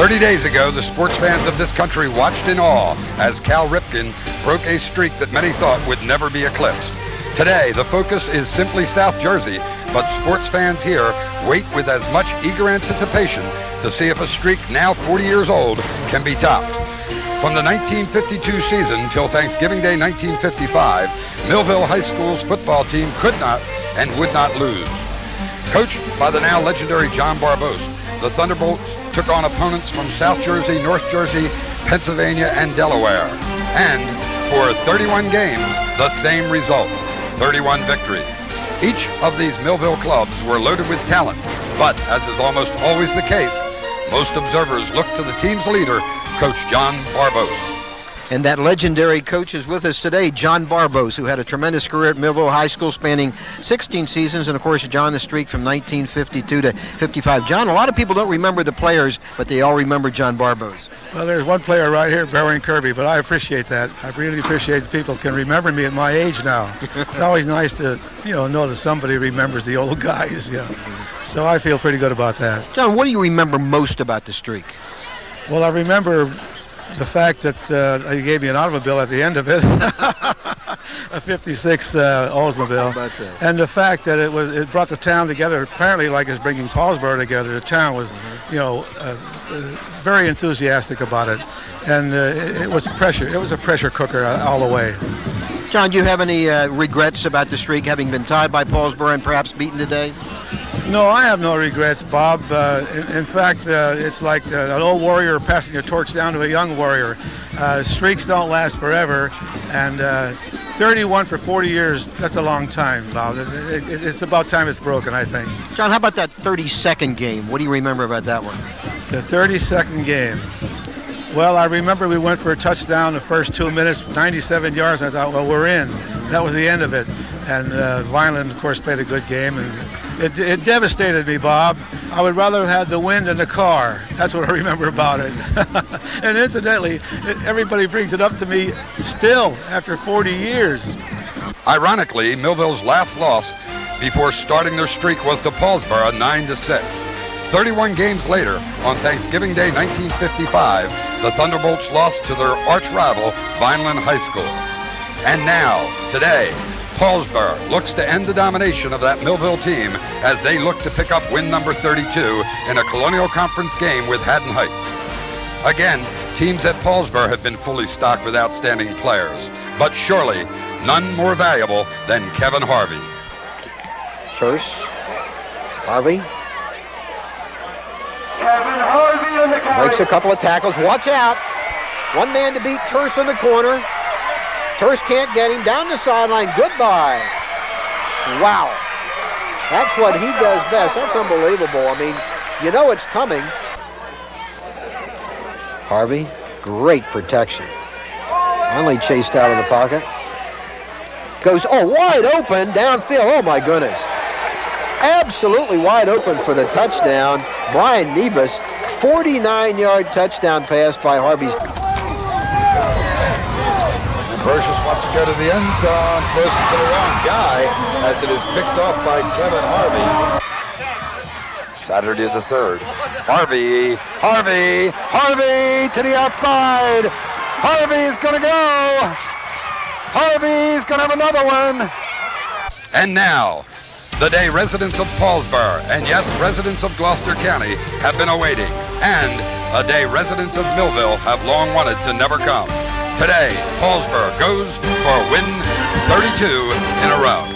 30 days ago, the sports fans of this country watched in awe as Cal Ripken broke a streak that many thought would never be eclipsed. Today, the focus is simply South Jersey, but sports fans here wait with as much eager anticipation to see if a streak now 40 years old can be topped. From the 1952 season till Thanksgiving Day 1955, Millville High School's football team could not and would not lose. Coached by the now legendary John Barbose, the Thunderbolts took on opponents from South Jersey, North Jersey, Pennsylvania, and Delaware. And for 31 games, the same result, 31 victories. Each of these Millville clubs were loaded with talent, but as is almost always the case, most observers look to the team's leader, Coach John Barbose. And that legendary coach is with us today, John Barbose, who had a tremendous career at Millville High School spanning 16 seasons, and of course, John, the streak from 1952 to 55. John, a lot of people don't remember the players, but they all remember John Barbose. Well, there's one player right here, Barry Kirby, but I appreciate that. I really appreciate that people can remember me at my age now. It's always nice to, know that somebody remembers the old guys. Yeah. So I feel pretty good about that. John, what do you remember most about the streak?'t I remember the fact that he gave me an automobile at the end of it, a 56 Oldsmobile, and the fact that it brought the town together, apparently like it's bringing Paulsboro together. The town was, very enthusiastic about it, and it was pressure. It was a pressure cooker all the way. John, do you have any regrets about the streak, having been tied by Paulsboro and perhaps beaten today? No, I have no regrets, Bob. In fact, it's like an old warrior passing a torch down to a young warrior. Streaks don't last forever, and 31 for 40 years, that's a long time, Bob. It's about time it's broken, I think. John, how about that 32nd game? What do you remember about that one? The 32nd game. Well, I remember we went for a touchdown the first 2 minutes, 97 yards, and I thought, well, we're in. That was the end of it. And Vineland, of course, played a good game, and it devastated me, Bob. I would rather have had the win than the car. That's what I remember about it. And incidentally, everybody brings it up to me still after 40 years. Ironically, Millville's last loss before starting their streak was to Paulsboro, 9-6. 31 games later, on Thanksgiving Day 1955, the Thunderbolts lost to their arch rival, Vineland High School. And now, today, Paulsboro looks to end the domination of that Millville team as they look to pick up win number 32 in a Colonial Conference game with Haddon Heights. Again, teams at Paulsboro have been fully stocked with outstanding players, but surely none more valuable than Kevin Harvey. Terse, Harvey. Breaks a couple of tackles. Watch out. One man to beat Terse in the corner. Terse can't get him. Down the sideline. Goodbye. Wow. That's what he does best. That's unbelievable. I mean, it's coming. Harvey, great protection. Finally chased out of the pocket. Goes, wide open downfield. Oh, my goodness. Absolutely wide open for the touchdown. Brian Nevis, 49-yard touchdown pass by Harvey. Precious wants to go to the end zone, closer to the wrong guy as it is picked off by Kevin Harvey. Saturday the 3rd. Harvey to the outside. Harvey's going to go. Harvey's going to have another one. And now, the day residents of Paulsboro, and yes, residents of Gloucester County, have been awaiting, and a day residents of Millville have long wanted to never come. Today, Paulsboro goes for a win 32 in a row.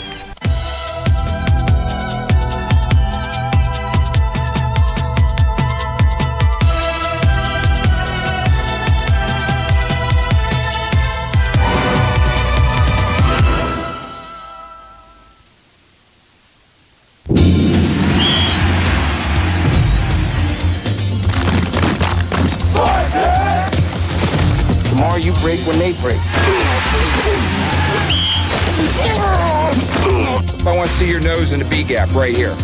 Tomorrow you break when they break. I want to see your nose in the B gap right here.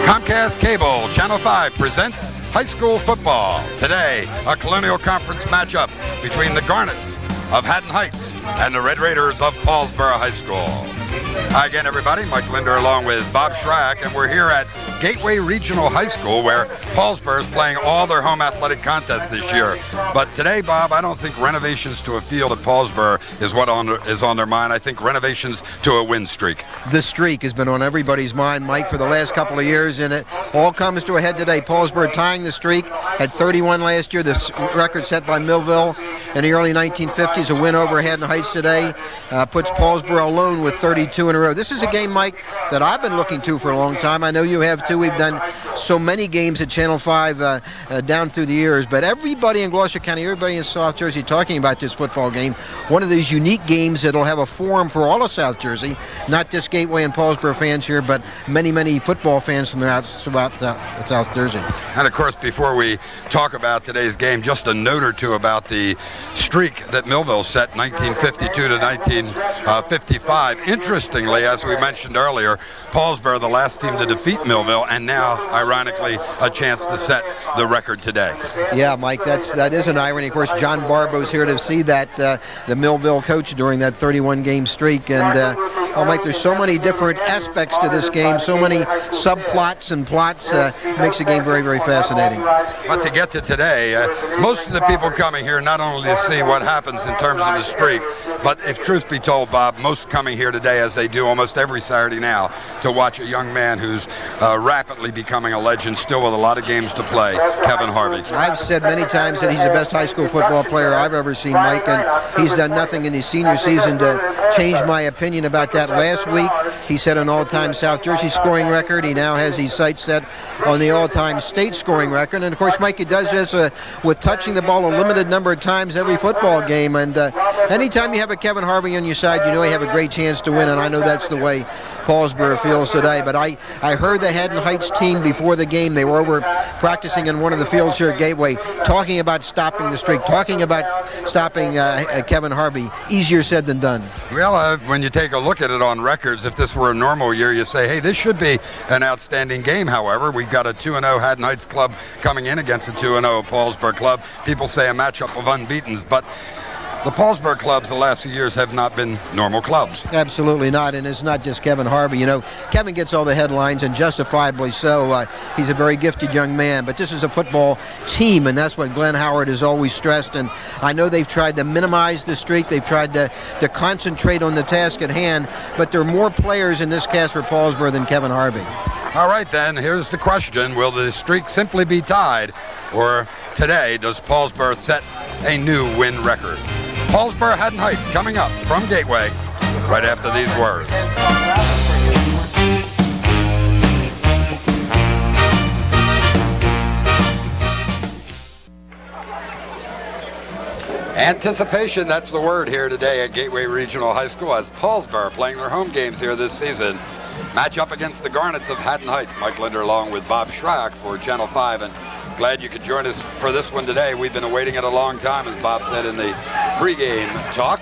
Comcast Cable Channel 5 presents high school football. Today, a Colonial Conference matchup between the Garnets of Haddon Heights and the Red Raiders of Paulsboro High School. Hi again, everybody. Mike Linder along with Bob Schrack, and we're here at Gateway Regional High School where Paulsboro is playing all their home athletic contests this year. But today, Bob, I don't think renovations to a field at Paulsboro is on their mind. I think renovations to a win streak. The streak has been on everybody's mind, Mike, for the last couple of years, and it all comes to a head today. Paulsboro tying the streak at 31 last year, the record set by Millville in the early 1950s. A win over Haddon Heights today puts Paulsboro alone with 32 in a row. This is a game, Mike, that I've been looking to for a long time. I know you have too. We've done so many games at Channel 5 down through the years, but everybody in Gloucester County, everybody in South Jersey talking about this football game. One of these unique games that'll have a forum for all of South Jersey, not just Gateway and Paulsboro fans here, but many, many football fans from throughout South Jersey. And of course, before we talk about today's game, just a note or two about the streak that Millville set 1952 to 1955. Interestingly, as we mentioned earlier, Paulsboro, the last team to defeat Millville, and now, ironically, a chance to set the record today. Yeah, Mike, that is an irony. Of course, John Barbose here to see that, the Millville coach during that 31-game streak. And, Mike, there's so many different aspects to this game, so many subplots and plots. Makes the game very, very fascinating. But to get to today, most of the people coming here not only to see what happens in terms of the streak, but if truth be told, Bob, most coming here today, as they do almost every Saturday now, to watch a young man who's rapidly becoming a legend, still with a lot of games to play, Kevin Harvey. I've said many times that he's the best high school football player I've ever seen, Mike, and he's done nothing in his senior season to change my opinion about that. Last week, he set an all-time South Jersey scoring record. He now has his sights set on the all-time state scoring record. And, of course, Mike, he does this with touching the ball a limited number of times every football game. And anytime you have a Kevin Harvey on your side, you know you have a great chance to win, and I know that's the way Paulsboro feels today. But I heard the Haddon Heights team before the game. They were over practicing in one of the fields here at Gateway, talking about stopping the streak, talking about stopping Kevin Harvey. Easier said than done. Well, when you take a look at it on records, if this were a normal year, you say, hey, this should be an outstanding game. However, we've got a 2-0 Haddon Heights club coming in against a 2-0 Paulsboro club. People say a matchup of unbeatens, but the Paulsboro clubs the last few years have not been normal clubs. Absolutely not, and it's not just Kevin Harvey. You know, Kevin gets all the headlines, and justifiably so. He's a very gifted young man, but this is a football team, and that's what Glenn Howard has always stressed, and I know they've tried to minimize the streak. They've tried to concentrate on the task at hand, but there are more players in this cast for Paulsboro than Kevin Harvey. All right, then, here's the question. Will the streak simply be tied, or today does Paulsboro set a new win record? Paulsboro Haddon Heights coming up from Gateway right after these words. Anticipation, that's the word here today at Gateway Regional High School as Paulsboro playing their home games here this season. Match up against the Garnets of Haddon Heights. Mike Linder along with Bob Schrack for Channel 5, and glad you could join us for this one today. We've been awaiting it a long time, as Bob said in the pregame talk.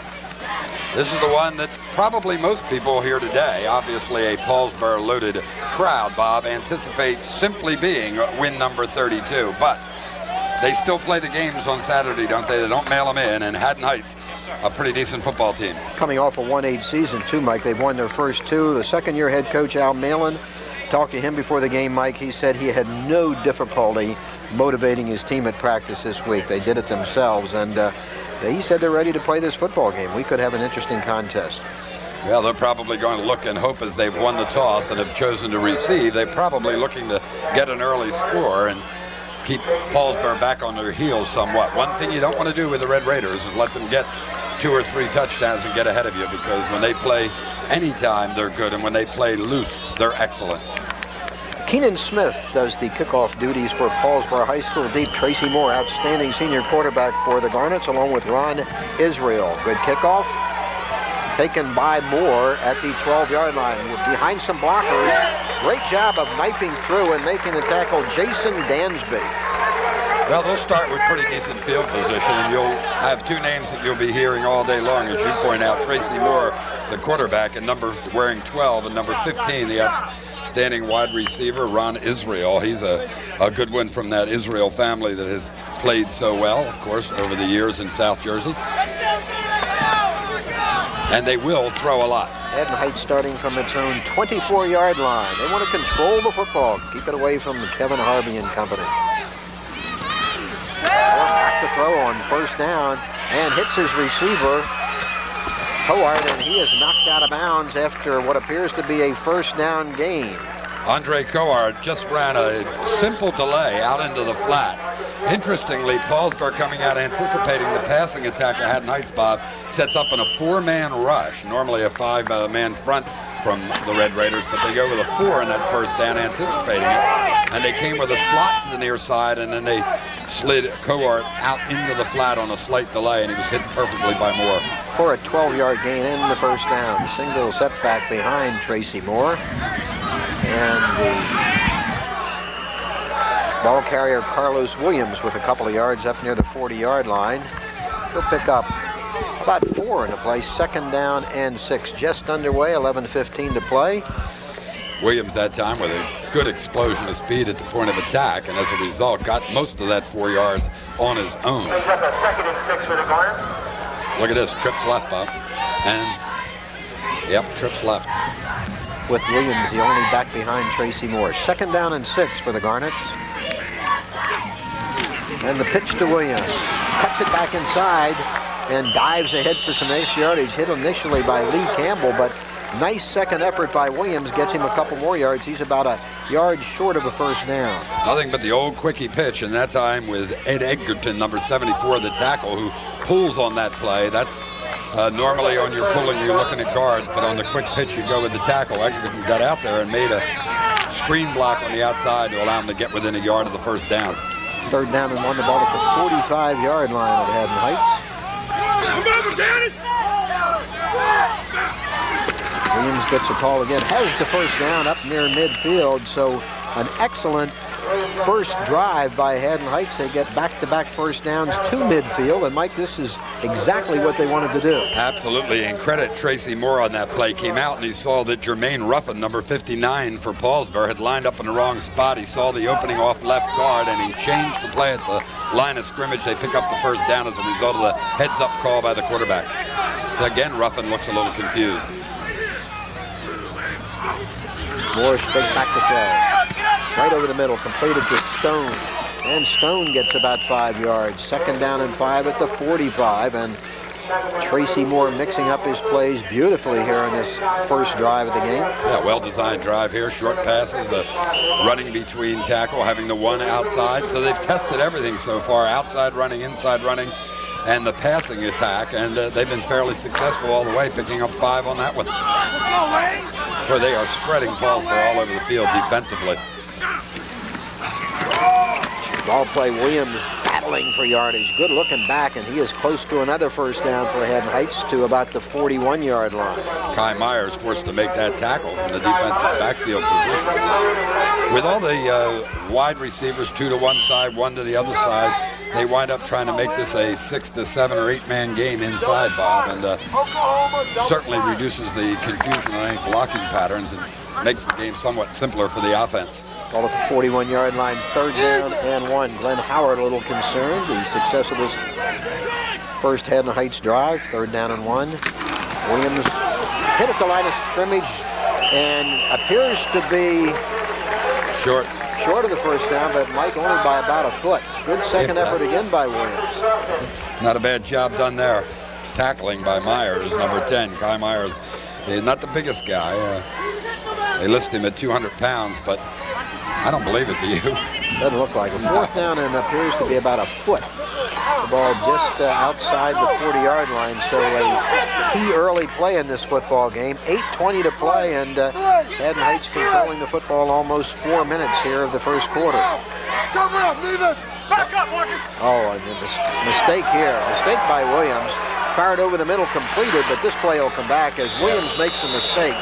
This is the one that probably most people here today, obviously a Paulsboro loaded crowd, Bob, anticipate simply being win number 32. But they still play the games on Saturday, don't they? They don't mail them in, and Haddon Heights, a pretty decent football team. Coming off a 1-8 season, too, Mike. They've won their first two. The second-year head coach, Al Malin, talked to him before the game, Mike. He said he had no difficulty motivating his team at practice this week. They did it themselves, and he said they're ready to play this football game. We could have an interesting contest. Well, they're probably going to look and hope as they've won the toss and have chosen to receive. They're probably looking to get an early score and keep Paulsboro back on their heels somewhat. One thing you don't want to do with the Red Raiders is let them get 2 or 3 touchdowns and get ahead of you, because when they play anytime, they're good, and when they play loose, they're excellent. Keenan Smith does the kickoff duties for Paulsboro High School. Deep, Tracy Moore, outstanding senior quarterback for the Garnets, along with Ron Israel. Good kickoff. Taken by Moore at the 12-yard line. Behind some blockers. Great job of knifing through and making the tackle, Jason Dansby. Well, they'll start with pretty decent field position, and you'll have 2 names that you'll be hearing all day long, as you point out. Tracy Moore, the quarterback, and wearing 12, and number 15, the outstanding wide receiver, Ron Israel. He's a good one from that Israel family that has played so well, of course, over the years in South Jersey. And they will throw a lot. Haddon Heights starting from its own 24-yard line. They want to control the football, keep it away from Kevin Harvey and company. Back to throw on first down and hits his receiver, Howard, and he is knocked out of bounds after what appears to be a first down gain. Andre Coard just ran a simple delay out into the flat. Interestingly, Paulsboro coming out anticipating the passing attack of Haddon Heights, Bob, sets up in a 4-man rush. Normally a 5-man front from the Red Raiders, but they go with a 4 in that first down, anticipating it. And they came with a slot to the near side, and then they slid Coard out into the flat on a slight delay, and he was hit perfectly by Moore. For a 12-yard gain in the first down. Single setback behind Tracy Moore. And the ball carrier Carlos Williams with a couple of yards up near the 40-yard line. He'll pick up about 4 in the play. Second down and 6 just underway, 11:15 to play. Williams that time with a good explosion of speed at the point of attack, and as a result got most of that 4 yards on his own. Brings up a 2nd and 6 for the Garnets. Look at this, trips left, Bob. And, yep, trips left. With Williams, the only back behind Tracy Moore. Second down and 6 for the Garnets. And the pitch to Williams. Cuts it back inside and dives ahead for some extra yardage. Hit initially by Lee Campbell, but nice second effort by Williams gets him a couple more yards. He's about a yard short of a first down. Nothing but the old quickie pitch, and that time with Ed Edgerton, number 74, the tackle, who pulls on that play. That's normally on your pulling, you're looking at guards, but on the quick pitch, you go with the tackle. Edgerton got out there and made a screen block on the outside to allow him to get within a yard of the first down. Third down and 1, the ball at the 45-yard line of Haddon Heights. Williams gets a call again, has the first down up near midfield, so an excellent first drive by Haddon Heights. They get back-to-back first downs to midfield, and Mike, this is exactly what they wanted to do. Absolutely, and credit Tracy Moore on that play. Came out and he saw that Jermaine Ruffin, number 59 for Paulsboro, had lined up in the wrong spot. He saw the opening off left guard, and he changed the play at the line of scrimmage. They pick up the first down as a result of the heads-up call by the quarterback. Again, Ruffin looks a little confused. Moore straight back to throw. Right over the middle, completed to Stone. And Stone gets about 5 yards. Second down and 5 at the 45. And Tracy Moore mixing up his plays beautifully here in this first drive of the game. Yeah, well-designed drive here. Short passes, running between tackle, having the one outside. So they've tested everything so far. Outside running, inside running, and the passing attack. And they've been fairly successful all the way, picking up 5 on that one. Where they are spreading Paulsboro all over the field defensively. Ball play, Williams battling for yardage. Good looking back, and he is close to another first down for Haddon Heights to about the 41-yard line. Kai Myers forced to make that tackle from the defensive backfield position. With all the wide receivers, 2 to one side, 1 to the other side, they wind up trying to make this a 6 to 7 or 8-man game inside, Bob, and certainly reduces the confusion on any blocking patterns and makes the game somewhat simpler for the offense. Ball at the 41-yard line, third down and 1. Glenn Howard a little concerned. The success of this first Haddon Heights drive, third down and 1. Williams hit at the line of scrimmage and appears to be short of the first down, but Mike only by about a foot. Good second effort again by Williams. Not a bad job done there. Tackling by Myers, number 10. Kai Myers, not the biggest guy. They list him at 200 pounds, but I don't believe it, do you? Doesn't look like it. Fourth down and appears to be about a foot. The ball just outside the 40-yard line, so a key early play in this football game. 8:20 to play, and Haddon Heights controlling the football almost 4 minutes here of the first quarter. Oh, and a mistake here. Mistake by Williams. Fired over the middle, completed, but this play will come back as Williams makes a mistake.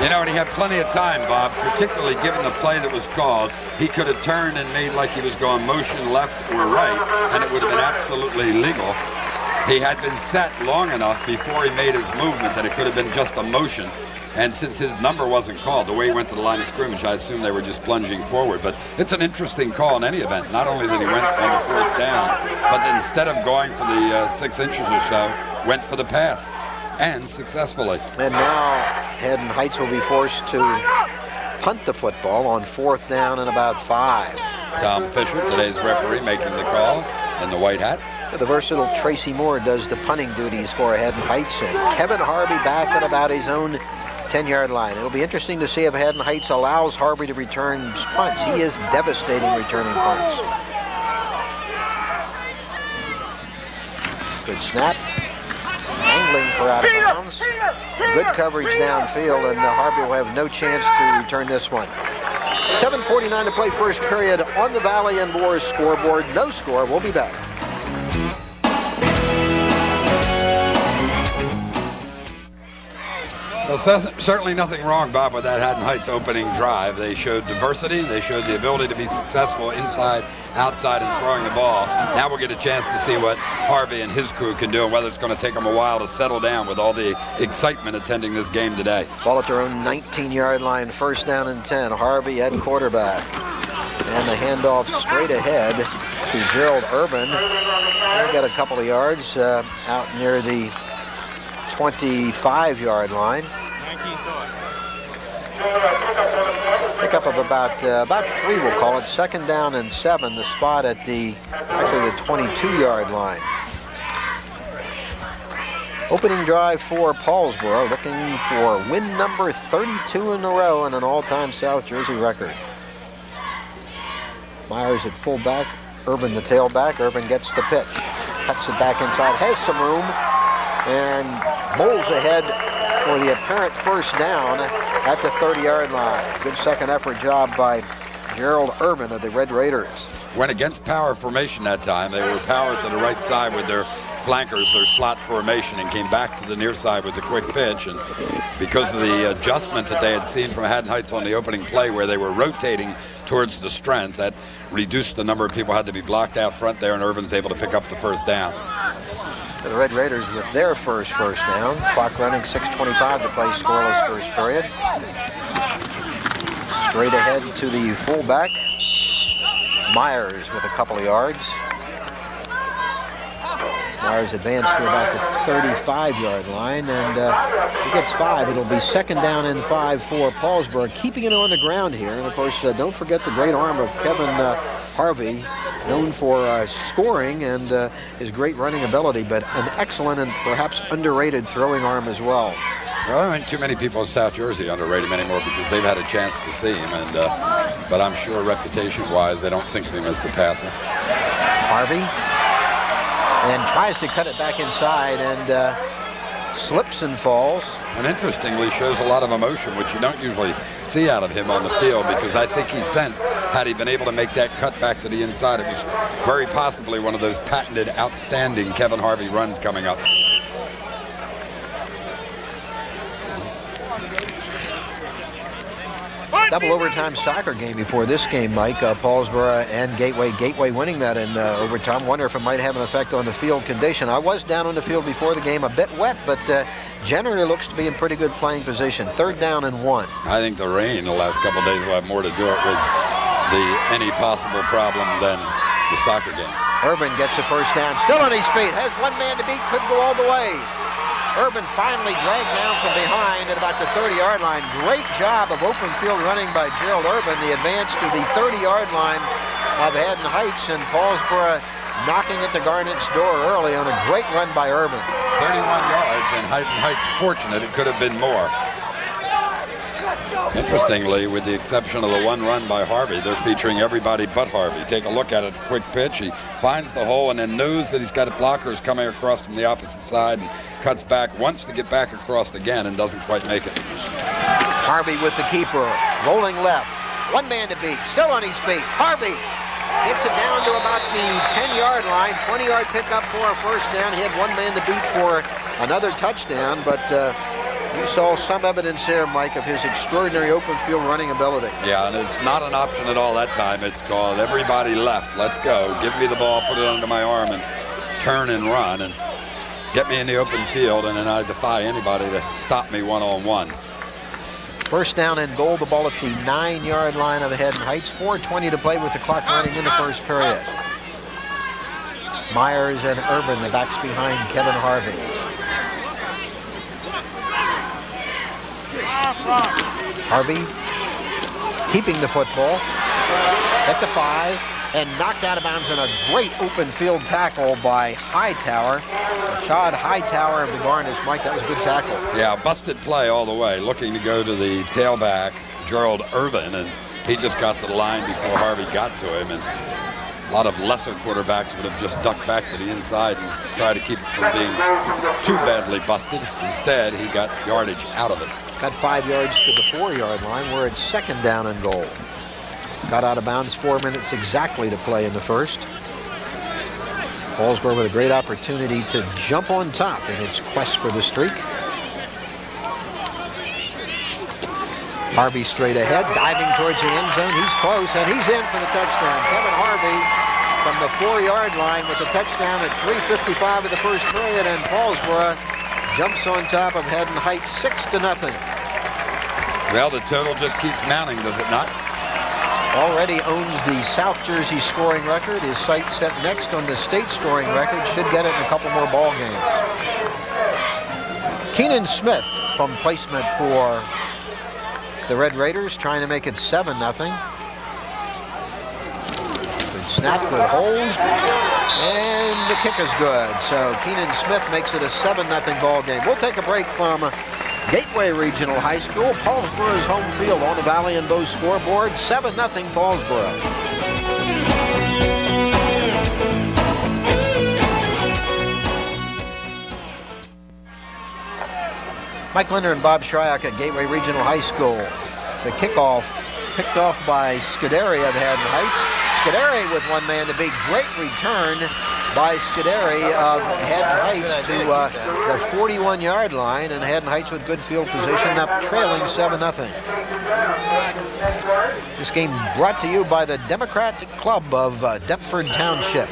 You know, and he had plenty of time, Bob, particularly given the play that was called. He could have turned and made like he was going motion left or right, and it would have been absolutely legal. He had been set long enough before he made his movement that it could have been just a motion. And since his number wasn't called, the way he went to the line of scrimmage, I assume they were just plunging forward. But it's an interesting call in any event. Not only that he went on the 4th down, but instead of going for the 6 inches or so, went for the pass, and successfully. And now Haddon Heights will be forced to punt the football on 4th down and about 5. Tom Fisher, today's referee, making the call in the white hat. The versatile Tracy Moore does the punting duties for Haddon Heights, and Kevin Harvey back at about his own 10-yard line. It'll be interesting to see if Haddon Heights allows Harvey to return punts. He is devastating returning punts. Good snap. Angling for out of bounds. Good coverage downfield, and Harvey will have no chance to return this one. 7:49 to play first period on the Valley and Moore scoreboard. No score. We'll be back. Well, certainly nothing wrong, Bob, with that Haddon Heights opening drive. They showed diversity. They showed the ability to be successful inside, outside, and throwing the ball. Now we'll get a chance to see what Harvey and his crew can do and whether it's going to take them a while to settle down with all the excitement attending this game today. Ball at their own 19-yard line, 1st down and 10. Harvey at quarterback. And the handoff straight ahead to Gerald Urban. They got a couple of yards out near the 25-yard line. Pickup of about 3, we'll call it. 2nd down and 7. The spot at the 22-yard line. Opening drive for Paulsboro, looking for win number 32 in a row and an all-time South Jersey record. Myers at fullback, Urban the tailback. Urban gets the pitch, cuts it back inside, has some room, and bowls ahead for the apparent 1st down at the 30-yard line. Good second effort job by Gerald Urban of the Red Raiders. Went against power formation that time. They were power to the right side with their flankers, their slot formation, and came back to the near side with the quick pitch. And because of the adjustment that they had seen from Haddon Heights on the opening play where they were rotating towards the strength, that reduced the number of people had to be blocked out front there, and Urban's able to pick up the 1st down. The Red Raiders with their first down. Clock running, 6:25 to play, scoreless first period. Straight ahead to the fullback. Myers with a couple of yards. Myers advanced to about the 35-yard line, and he gets 5. It'll be 2nd down and 5 for Paulsboro, keeping it on the ground here. And, of course, don't forget the great arm of Kevin Harvey, known for scoring and his great running ability, but an excellent and perhaps underrated throwing arm as well. Well, I don't think too many people in South Jersey underrate him anymore because they've had a chance to see him, and but I'm sure reputation-wise they don't think of him as the passer. Harvey, and tries to cut it back inside, and slips and falls. And interestingly, shows a lot of emotion, which you don't usually see out of him on the field, because I think he sensed, had he been able to make that cut back to the inside, it was very possibly one of those patented, outstanding Kevin Harvey runs coming up. Double overtime soccer game before this game, Mike. Paulsboro and Gateway. Gateway winning that in overtime. Wonder if it might have an effect on the field condition. I was down on the field before the game, a bit wet, but generally looks to be in pretty good playing position. 3rd down and 1. I think the rain the last couple of days will have more to do it with any possible problem than the soccer game. Urban gets a 1st down. Still on his feet. Has one man to beat. Couldn't go all the way. Urban finally dragged down from behind at about the 30-yard line. Great job of open field running by Gerald Urban. The advance to the 30-yard line of Haddon Heights, and Paulsboro knocking at the Garnet's door early on a great run by Urban. 31 yards, and Haddon Heights fortunate. It could have been more. Interestingly, with the exception of the one run by Harvey, they're featuring everybody but Harvey. Take a look at it, quick pitch. He finds the hole and then knows that he's got blockers coming across from the opposite side and cuts back, wants to get back across again and doesn't quite make it. Harvey with the keeper, rolling left. One man to beat, still on his feet. Harvey gets it down to about the 10-yard line. 20-yard pickup for a 1st down. He had one man to beat for another touchdown, but you saw some evidence there, Mike, of his extraordinary open field running ability. Yeah, and it's not an option at all that time. It's called everybody left. Let's go. Give me the ball, put it under my arm, and turn and run. And Get me in the open field, and then I defy anybody to stop me one-on-one. First down and goal, the ball at the 9-yard line of Haddon Heights. 4:20 to play with the clock running in the first period. Myers and Urban, the backs behind Kevin Harvey. Harvey keeping the football at the 5 and knocked out of bounds in a great open field tackle by Hightower. Rashad Hightower of the Garnets. Mike, that was a good tackle. Yeah, busted play all the way, looking to go to the tailback, Gerald Irvin, and he just got to the line before Harvey got to him. And a lot of lesser quarterbacks would have just ducked back to the inside and tried to keep it from being too badly busted. Instead, he got yardage out of it. Got 5 yards to the 4-yard line. We're at second down and goal. Got out of bounds 4 minutes exactly to play in the first. Paulsboro with a great opportunity to jump on top in its quest for the streak. Harvey straight ahead, diving towards the end zone. He's close, and he's in for the touchdown. Kevin Harvey from the 4-yard line with the touchdown at 3:55 of the first period, and Paulsboro jumps on top of Haddon Heights 6-0. Well, the total just keeps mounting, does it not? Already owns the South Jersey scoring record. His sights set next on the state scoring record. Should get it in a couple more ball games. Keenan Smith from placement for the Red Raiders, trying to make it 7-0. Good snap, good hold, and the kick is good. So Keenan Smith makes it a 7-0 ball game. We'll take a break from Gateway Regional High School. Paulsboro's home field on the Valley and Bow scoreboard. 7-0 Paulsboro. Mike Linder and Bob Shryock at Gateway Regional High School. The kickoff picked off by Scuderi of Haddon Heights. Scuderi with one man to beat. Great return by Scuderi of Haddon Heights to the 41-yard line, and Haddon Heights with good field position, up trailing 7-0. This game brought to you by the Democratic Club of Deptford Township.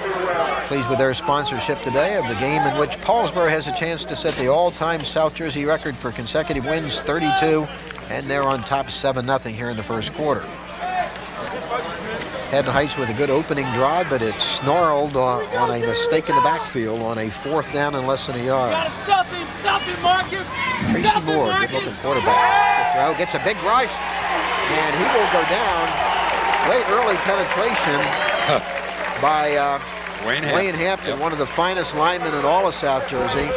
Pleased with their sponsorship today of the game in which Paulsboro has a chance to set the all-time South Jersey record for consecutive wins, 32, and they're on top 7-0 here in the first quarter. Haddon Heights with a good opening drive, but it snarled on a mistake in the backfield on a 4th down and less than a yard. Stop him, Marcus! Tracy Moore, good-looking quarterback. The throw gets a big rush, and he will go down. Great early penetration by Wayne Hampton, one of the finest linemen in all of South Jersey.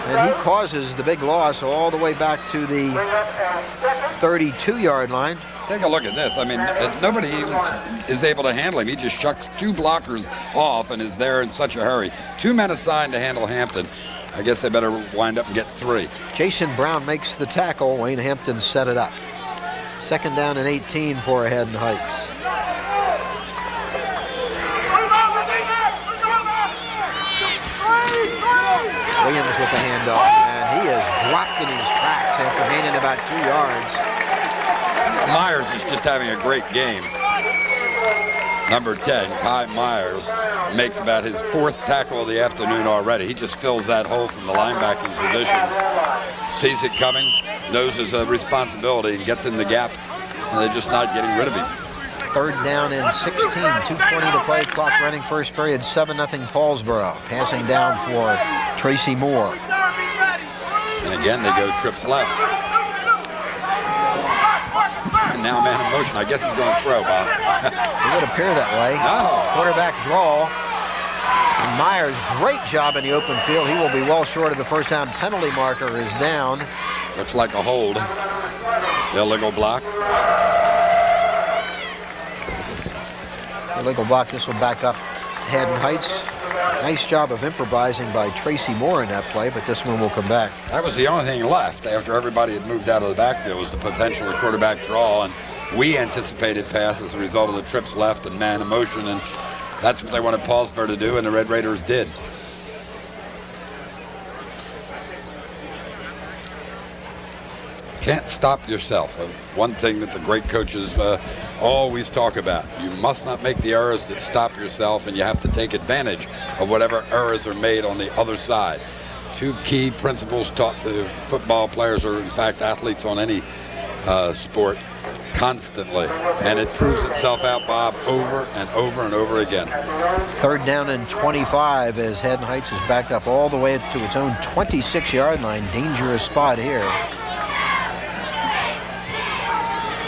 And he causes the big loss all the way back to the 32-yard line. Take a look at this. I mean, nobody even is able to handle him. He just shucks 2 blockers off and is there in such a hurry. 2 men assigned to handle Hampton. I guess they better wind up and get 3. Jason Brown makes the tackle. Wayne Hampton set it up. 2nd down and 18 for Haddon Heights. Williams with the handoff, and he is dropped in his tracks after gaining about 2 yards. Myers is just having a great game. Number 10, Kai Myers, makes about his 4th tackle of the afternoon already. He just fills that hole from the linebacking position. Sees it coming, knows his responsibility, and gets in the gap, and they're just not getting rid of him. 3rd down and 16, 2:20 to play, clock running, first period, 7-0 Paulsboro. Passing down for Tracy Moore. And again, they go trips left. And now man in motion. I guess he's going to throw, Bob. It would appear that way. No. Quarterback draw. And Myers, great job in the open field. He will be well short of the first down. Penalty marker is down. Looks like a hold. Illegal block. Illegal block. This will back up Haddon Heights. Nice job of improvising by Tracy Moore in that play, but this one will come back. That was the only thing left after everybody had moved out of the backfield was the potential of quarterback draw, and we anticipated pass as a result of the trips left and man in motion, and that's what they wanted Paulsboro to do, and the Red Raiders did. Can't stop yourself. One thing that the great coaches always talk about. You must not make the errors that stop yourself, and you have to take advantage of whatever errors are made on the other side. Two key principles taught to football players, or in fact athletes on any sport, constantly. And it proves itself out, Bob, over and over and over again. 3rd down and 25 as Haddon Heights is backed up all the way to its own 26-yard line. Dangerous spot here.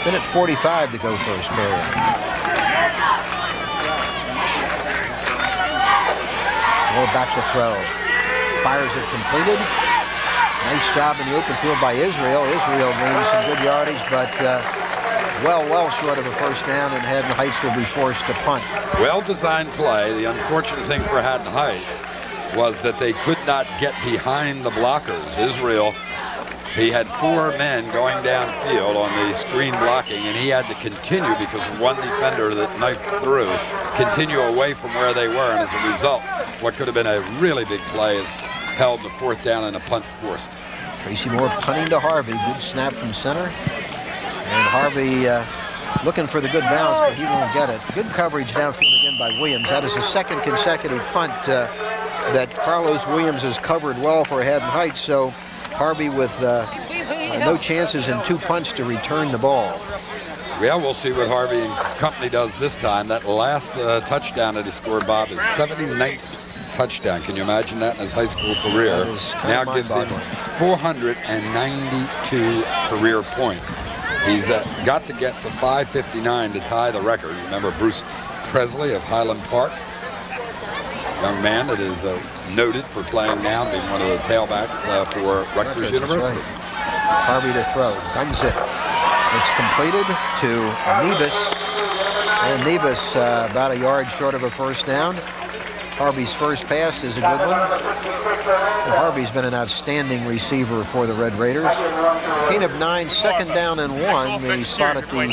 Bennett 45 to go first period. Moore back to throw. Fires it completed. Nice job in the open field by Israel. Israel gained some good yardage, but well short of a first down, and Haddon Heights will be forced to punt. Well-designed play. The unfortunate thing for Haddon Heights was that they could not get behind the blockers. Israel, he had 4 men going downfield on the screen blocking, and he had to continue because of one defender that knifed through, continue away from where they were, and as a result, what could have been a really big play is held to 4th down and a punt forced. Tracy Moore punting to Harvey. Good snap from center. And Harvey looking for the good bounce, but he won't get it. Good coverage downfield again by Williams. That is the 2nd consecutive punt that Carlos Williams has covered well for Haddon Heights. So Harvey with no chances in 2 punts to return the ball. Well, we'll see what Harvey and company does this time. That last touchdown that he scored, Bob, is 79th touchdown. Can you imagine that in his high school career? Now gives him 492 career points. He's got to get to 559 to tie the record. Remember Bruce Presley of Highland Park? Young man that is noted for playing now, being one of the tailbacks for Rutgers University. Right. Harvey to throw. Guns it. It's completed to Nevis. And Nevis about a yard short of a first down. Harvey's first pass is a good one. And Harvey's been an outstanding receiver for the Red Raiders. Gain of 9, 2nd down and 1. They spot at the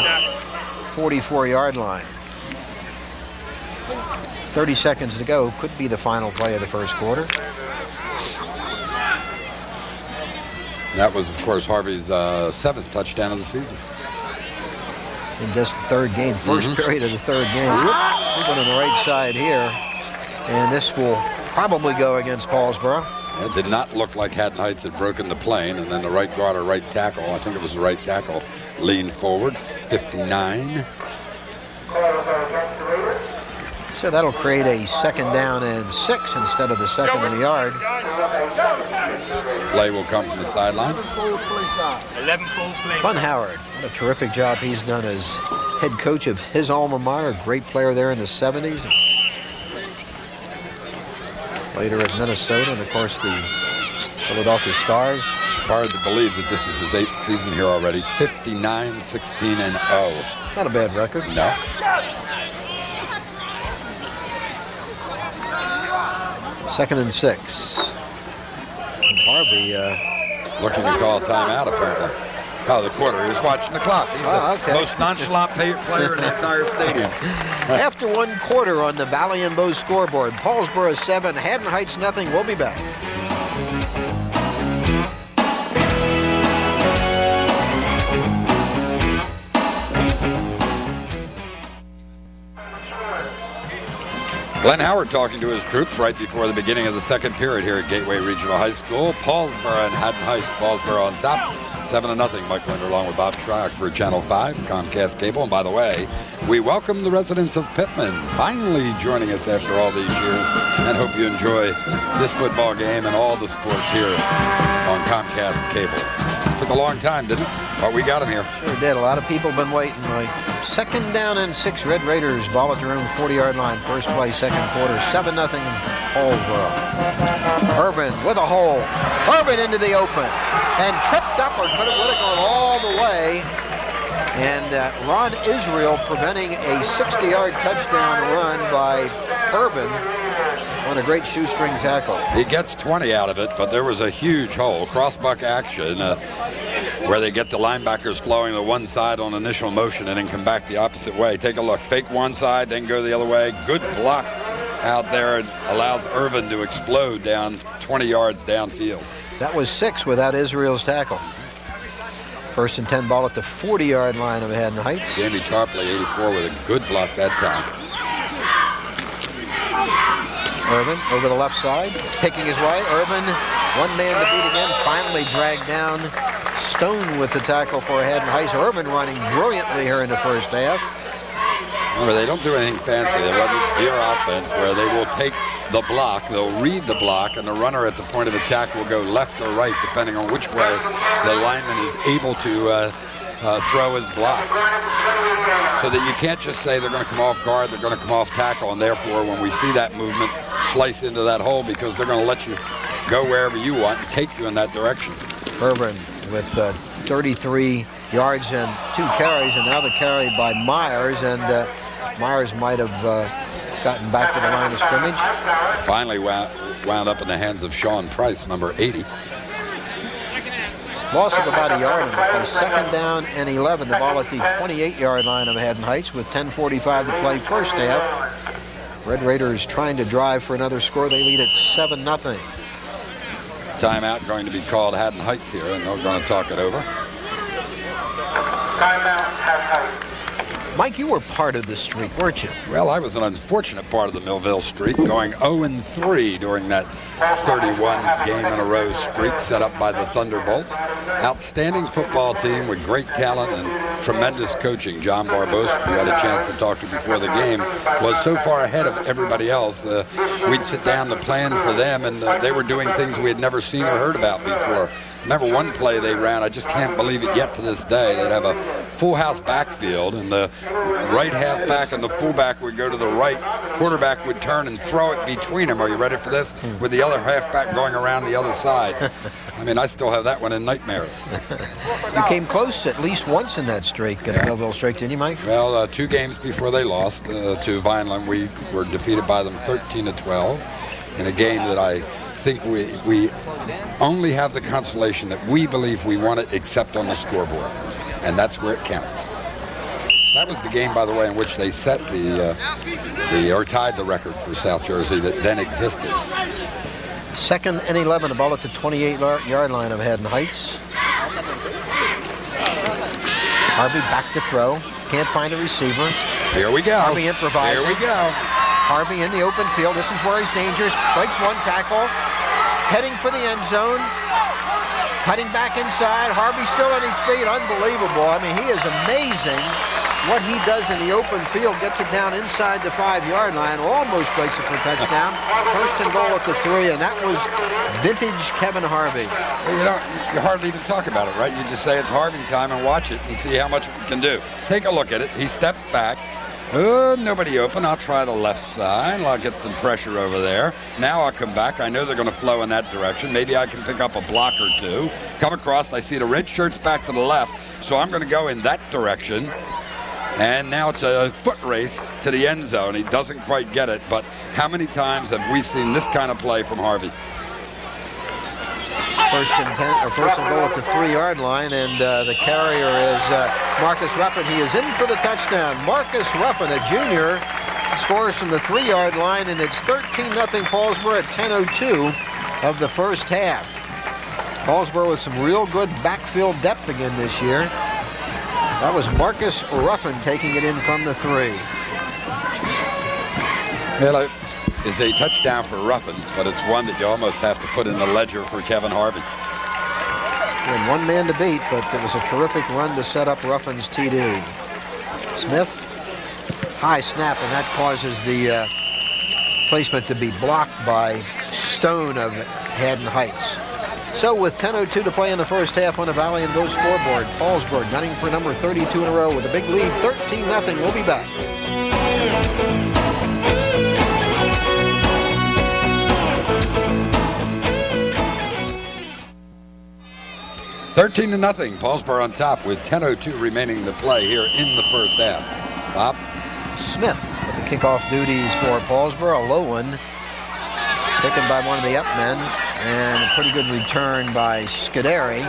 44-yard line. 30 seconds to go. Could be the final play of the first quarter. That was, of course, Harvey's 7th touchdown of the season. In just the 3rd game. First period of the 3rd game. Moving on the right side here. And this will probably go against Paulsboro. It did not look like Haddon Heights had broken the plane, and then the right guard or right tackle, I think it was the right tackle, leaned forward. 59. So that'll create a 2nd down and 6 instead of the 2nd in the yard. Play will come from the sideline. 11 full play. Bun Howard, what a terrific job he's done as head coach of his alma mater. Great player there in the 70s. Later at Minnesota, and of course the Philadelphia Stars. Hard to believe that this is his 8th season here already. 59, 16, and 0. Not a bad record. No. Second and 6. And Harvey looking to call a timeout, apparently. Oh, the quarter. He was watching the clock. He's the most nonchalant player in the entire stadium. After 1 quarter on the Valley and Bow scoreboard, Paulsboro 7, Haddon Heights nothing. We'll be back. Glenn Howard talking to his troops right before the beginning of the 2nd period here at Gateway Regional High School. Paulsboro and Haddon Heights. Paulsboro on top, 7-0. Mike Linder along with Bob Schrock for Channel 5, Comcast Cable. And by the way, we welcome the residents of Pittman finally joining us after all these years, and hope you enjoy this football game and all the sports here on Comcast Cable. Took a long time, didn't it? But we got them here. Sure did. A lot of people been waiting. Like 2nd down and 6. Red Raiders ball at their own 40-yard line. First play, 2nd quarter. 7-0 Paulsboro. Urban with a hole. Urban into the open. And tripped up, or would have gone all the way. And Ron Israel preventing a 60-yard touchdown run by Urban on a great shoestring tackle. He gets 20 out of it, but there was a huge hole. Crossbuck action where they get the linebackers flowing to one side on initial motion and then come back the opposite way. Take a look. Fake one side, then go the other way. Good block out there. It allows Irvin to explode down 20 yards downfield. That was 6 without Israel's tackle. 1st and 10 ball at the 40-yard line of Haddon Heights. Jamie Tarpley, 84, with a good block that time. Irvin over the left side, picking his way. Irvin, one man to beat again, finally dragged down. Stone with the tackle for Haddon Heights. Irvin running brilliantly here in the first half. Remember, they don't do anything fancy. They run this veer offense where they will take the block, they'll read the block, and the runner at the point of attack will go left or right, depending on which way the lineman is able to throw his block. So that you can't just say they're going to come off guard, they're going to come off tackle, and therefore when we see that movement, slice into that hole, because they're going to let you go wherever you want and take you in that direction. Irvin with 33 yards and 2 carries, and now the carry by Myers, and Myers might have gotten back to the line of scrimmage. Finally wound up in the hands of Sean Price, number 80. Loss of about a yard in the play. Second down and 11. The ball at the 28-yard line of Haddon Heights with 10:45 to play first half. Red Raiders trying to drive for another score. They lead at 7-0. Timeout going to be called Haddon Heights here, and they're going to talk it over. Timeout, Haddon Heights. Mike, you were part of this streak, weren't you? Well, I was an unfortunate part of the Millville streak, going 0-3 during that 31 game in a row streak set up by the Thunderbolts. Outstanding football team with great talent and tremendous coaching. John Barbose, who had a chance to talk to before the game, was so far ahead of everybody else. We'd sit down to plan for them, and they were doing things we had never seen or heard about before. Remember one play they ran, I just can't believe it yet to this day. They'd have a full house backfield, and the right halfback and the fullback would go to the right. Quarterback would turn and throw it between them. Are you ready for this? With the other halfback going around the other side. I mean, I still have that one in nightmares. You came close at least once in that streak, in the Millville streak, didn't you, Mike? Well, 2 games before they lost to Vineland, we were defeated by them 13-12 in a game that I think we only have the consolation that we believe we won it except on the scoreboard, and that's where it counts. That was the game, by the way, in which they set or tied the record for South Jersey that then existed. Second and 11, the ball at the 28-yard line of Haddon Heights. Harvey back to throw, can't find a receiver. Here we go. Harvey improvising. Here we go. Harvey in the open field. This is where he's dangerous. Breaks one tackle. Heading for the end zone. Cutting back inside. Harvey still on his feet. Unbelievable. I mean, he is amazing what he does in the open field. Gets it down inside the 5-yard line. Almost breaks it for a touchdown. First and goal at the 3, and that was vintage Kevin Harvey. Well, you hardly even talk about it, right? You just say it's Harvey time and watch it and see how much it can do. Take a look at it. He steps back. Nobody open. I'll try the left side. I'll get some pressure over there. Now I'll come back. I know they're going to flow in that direction. Maybe I can pick up a block or two. Come across. I see the red shirts back to the left, so I'm going to go in that direction. And now it's a foot race to the end zone. He doesn't quite get it, but how many times have we seen this kind of play from Harvey? First and goal at the 3-yard line, and the carrier is Marcus Ruffin. He is in for the touchdown. Marcus Ruffin, a junior, scores from the 3-yard line, and it's 13-0 Paulsboro at 10:02 of the first half. Paulsboro with some real good backfield depth again this year. That was Marcus Ruffin taking it in from the 3. Well, is a touchdown for Ruffin, but it's one that you almost have to put in the ledger for Kevin Harvey. And one man to beat, but it was a terrific run to set up Ruffin's TD. Smith, high snap, and that causes the placement to be blocked by Stone of Haddon Heights. So with 10:02 to play in the first half on the Valley and Go scoreboard, Paulsboro gunning for number 32 in a row with a big lead, 13-0. We'll be back. 13-0, Paulsboro on top with 10:02 remaining to play here in the first half. Bob? Smith with the kickoff duties for Paulsboro, a low one, taken by one of the up men, and a pretty good return by Scuderi.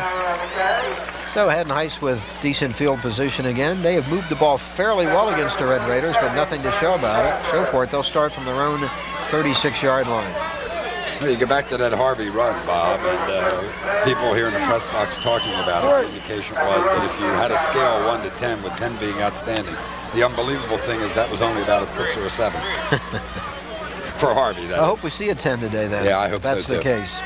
So Haddon Heights with decent field position again. They have moved the ball fairly well against the Red Raiders, but nothing to show about it. So for it, they'll start from their own 36-yard line. Well, you go back to that Harvey run, Bob, and people here in the press box talking about it. The indication was that if you had a scale 1 to 10, with 10 being outstanding, the unbelievable thing is that was only about a 6 or a 7. For Harvey, I hope we see a 10 today, then. Yeah, I hope that's so, the too. case.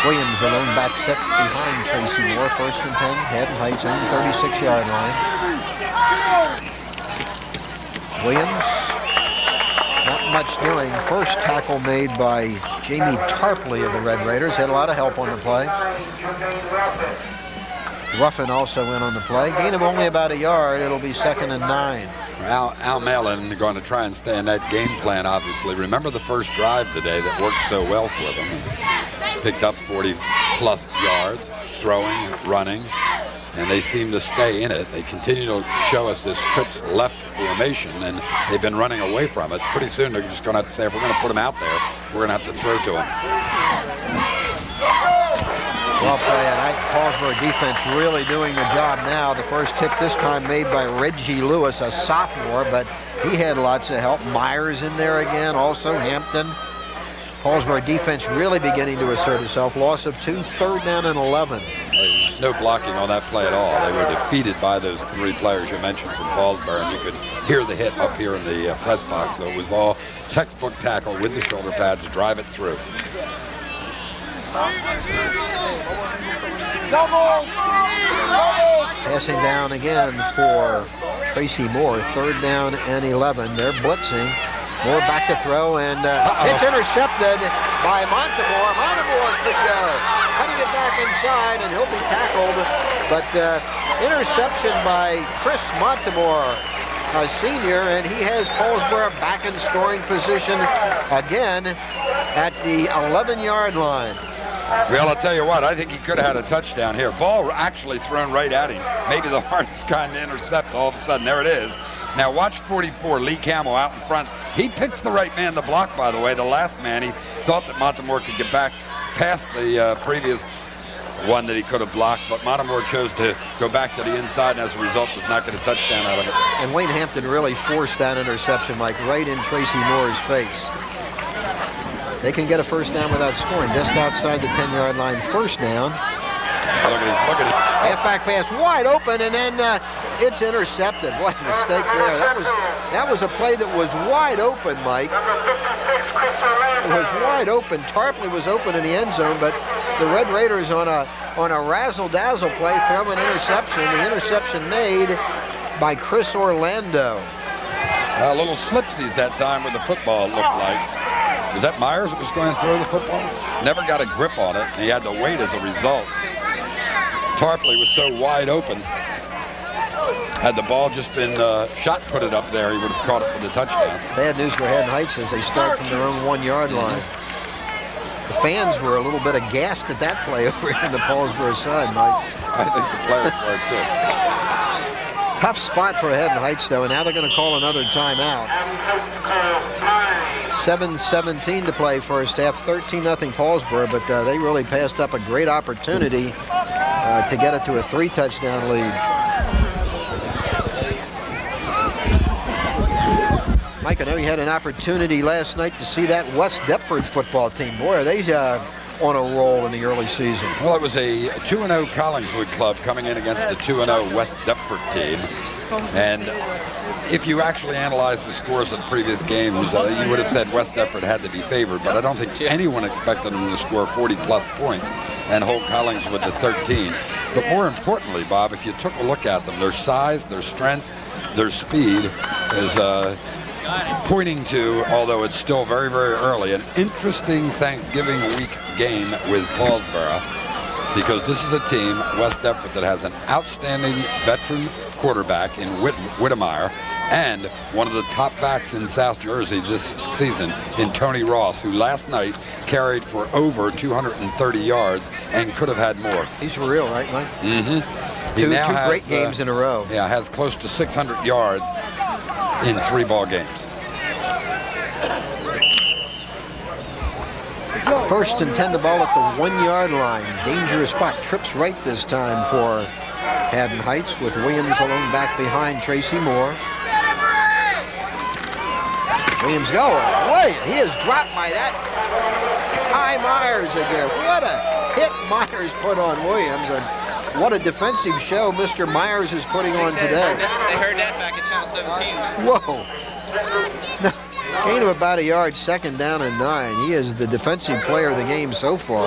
Williams alone back set behind Tracy Moore. 1st and 10. Haddon Heights on the 36-yard line. Williams, not much doing. First tackle made by Jamie Tarpley of the Red Raiders. Had a lot of help on the play. Ruffin also went on the play. Gain of only about a yard. It'll be 2nd and 9. Al Malin going to try and stay in that game plan, obviously. Remember the first drive today that worked so well for them. Picked up 40-plus yards, throwing, running, and they seem to stay in it. They continue to show us this trips left formation, and they've been running away from it. Pretty soon they're just going to have to say, if we're going to put them out there, we're going to have to throw to them. Well played. Paulsboro defense really doing the job now. The first hit this time made by Reggie Lewis, a sophomore, but he had lots of help. Myers in there again, also Hampton. Paulsboro defense really beginning to assert itself. Loss of 2, 3rd down and 11. There's no blocking on that play at all. They were defeated by those 3 players you mentioned from Paulsboro, and you could hear the hit up here in the press box. So it was all textbook tackle with the shoulder pads, drive it through. Passing down again for Tracy Moore. 3rd down and 11. They're blitzing. Moore back to throw, and it's intercepted by Montemore. Montemore could go. Cutting it back inside, and he'll be tackled. But interception by Chris Montemore, a senior, and he has Paulsboro back in scoring position again at the 11-yard line. Well, I'll tell you what, I think he could have had a touchdown here. Ball actually thrown right at him. Maybe the hardest kind to intercept. All of a sudden, there it is. Now watch 44, Lee Camel out in front. He picks the right man to block, by the way. The last man, he thought that Montemore could get back past the previous one that he could have blocked, but Montemore chose to go back to the inside, and as a result, does not get a touchdown out of it. And Wayne Hampton really forced that interception, Mike, right in Tracy Moore's face. They can get a first down without scoring, just outside the 10-yard line. First down. Look at it. Halfback pass wide open, and then it's intercepted. What a mistake there. That was a play that was wide open, Mike. It was wide open. Tarpley was open in the end zone, but the Red Raiders on a razzle-dazzle play throw an interception. The interception made by Chris Orlando. A little slipsies that time with the football, it looked like. Was that Myers that was going to throw the football? Never got a grip on it, and he had to wait as a result. Tarpley was so wide open. Had the ball just been shot put it up there, he would have caught it for the touchdown. Bad news for Haddon Heights as they start from their own 1-yard line. The fans were a little bit aghast at that play over on the Paulsboro side, Mike. I think the players were too. Tough spot for Haddon Heights, though, and now they're going to call another timeout. 7:17 to play first half, 13-0 Paulsboro, but they really passed up a great opportunity to get it to a 3-touchdown lead. Mike, I know you had an opportunity last night to see that West Deptford football team. Boy, are they on a roll in the early season. Well, it was a 2-0 Collingswood club coming in against a 2-0 West Deptford team. And if you actually analyze the scores of the previous games, you would have said West Deptford had to be favored, but I don't think anyone expected them to score 40-plus points and hold Collingswood to 13. But more importantly, Bob, if you took a look at them, their size, their strength, their speed is pointing to, although it's still very, very early, an interesting Thanksgiving week game with Paulsboro, because this is a team, West Deptford, that has an outstanding veteran quarterback in Whittemire and one of the top backs in South Jersey this season in Tony Ross, who last night carried for over 230 yards and could have had more. He's for real, right, Mike? Mm-hmm. Two great games in a row. Yeah, has close to 600 yards in 3 ball games. First and 10, the ball at the 1-yard line. Dangerous spot. Trips right this time for Haddon Heights with Williams alone back behind Tracy Moore. Williams going. Wait, he is dropped by that. Ty Myers again. What a hit Myers put on Williams. And What a defensive show Mr. Myers is putting on today. They heard that back at Channel 17. Whoa. Gain of about a yard, second down and 9. He is the defensive player of the game so far.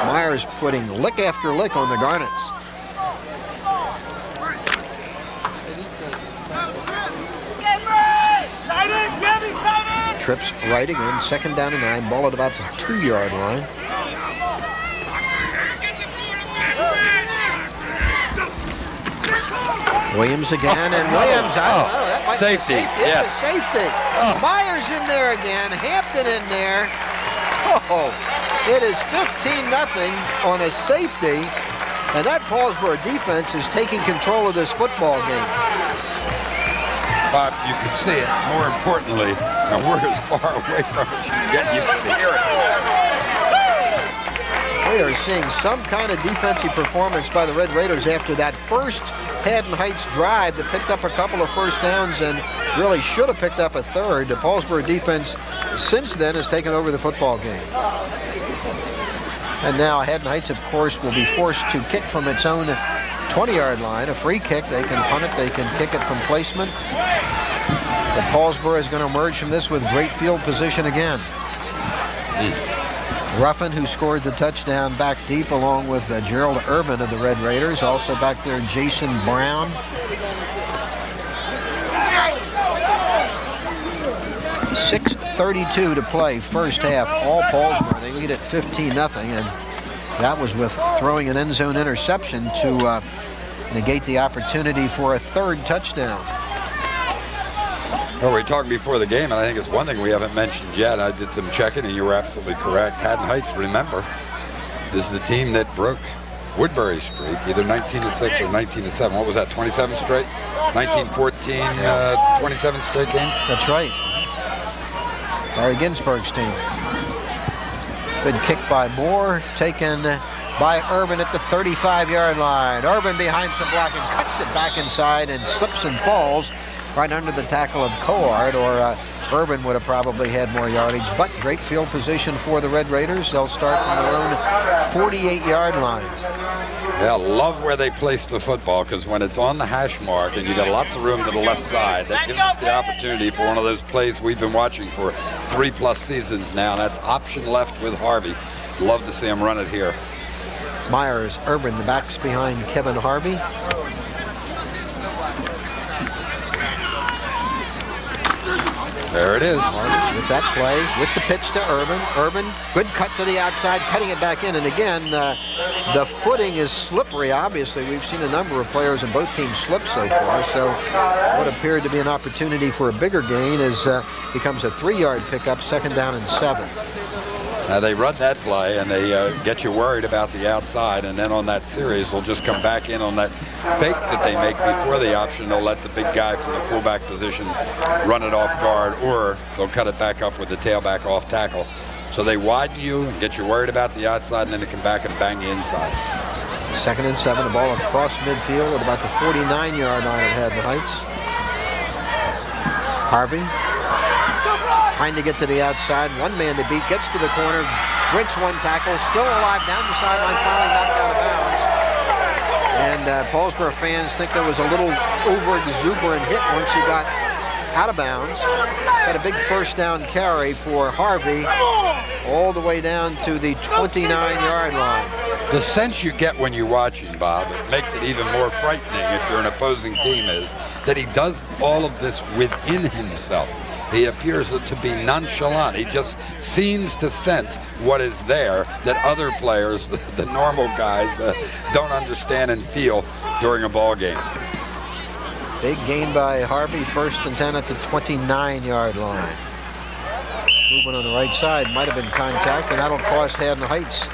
Myers putting lick after lick on the Garnets. Trips right again, second down and 9. Ball at about the 2-yard line. Williams again, and Williams, I don't know, that might safety, be a safety. It's a safety. Myers in there again, Hampton in there. Oh, it is 15-0 on a safety, and that Paulsboro defense is taking control of this football game. Bob, you can see it. More importantly, and we're as far away from it as you can get used to hear it. We are seeing some kind of defensive performance by the Red Raiders after that first Haddon Heights drive that picked up a couple of first downs and really should have picked up a third. The Paulsboro defense since then has taken over the football game. And now Haddon Heights, of course, will be forced to kick from its own 20-yard line. A free kick. They can punt it. They can kick it from placement. But Paulsboro is going to emerge from this with great field position again. Ruffin, who scored the touchdown, back deep along with Gerald Urban of the Red Raiders. Also back there, Jason Brown. 6:32 to play, first half. All Paulsboro. They lead at 15-0, and that was with throwing an end zone interception to negate the opportunity for a third touchdown. Well, we were talking before the game, and I think it's one thing we haven't mentioned yet. I did some checking, and you were absolutely correct. Haddon Heights, remember, is the team that broke Woodbury's streak, either 19-6 or 19-7. What was that, 27 straight? 1914, 27 straight games? That's right. Larry Ginsburg's team. Good kick by Moore, taken by Urban at the 35-yard line. Urban behind some blocking, cuts it back inside and slips and falls right under the tackle of Coard, or Urban would have probably had more yardage, but great field position for the Red Raiders. They'll start from their own 48-yard line. Yeah, love where they place the football, because when it's on the hash mark and you got lots of room to the left side, that gives us the opportunity for one of those plays we've been watching for 3+ seasons now, and that's option left with Harvey. Love to see him run it here. Myers, Urban, the backs behind Kevin Harvey. There it is. With that play, with the pitch to Urban. Urban, good cut to the outside, cutting it back in. And again, the footing is slippery, obviously. We've seen a number of players in both teams slip so far. So what appeared to be an opportunity for a bigger gain becomes a 3-yard pickup, second down and 7. Now they run that play and they get you worried about the outside, and then on that series they'll just come back in on that fake that they make before the option. They'll let the big guy from the fullback position run it off guard, or they'll cut it back up with the tailback off tackle. So they widen you and get you worried about the outside, and then they come back and bang you inside. Second and 7, the ball across midfield at about the 49-yard line of Haddon Heights. Harvey trying to get to the outside, one man to beat, gets to the corner, breaks one tackle, still alive down the sideline, finally knocked out of bounds. And Paulsboro fans think there was a little over-exuberant hit once he got out of bounds. Got a big first down carry for Harvey all the way down to the 29-yard line. The sense you get when you're watching, Bob, it makes it even more frightening if you're an opposing team, is that he does all of this within himself. He appears to be nonchalant. He just seems to sense what is there that other players, the normal guys, don't understand and feel during a ball game. Big gain by Harvey, first and 10 at the 29-yard line. Movement on the right side, might have been contact, and that'll cost Haddon Heights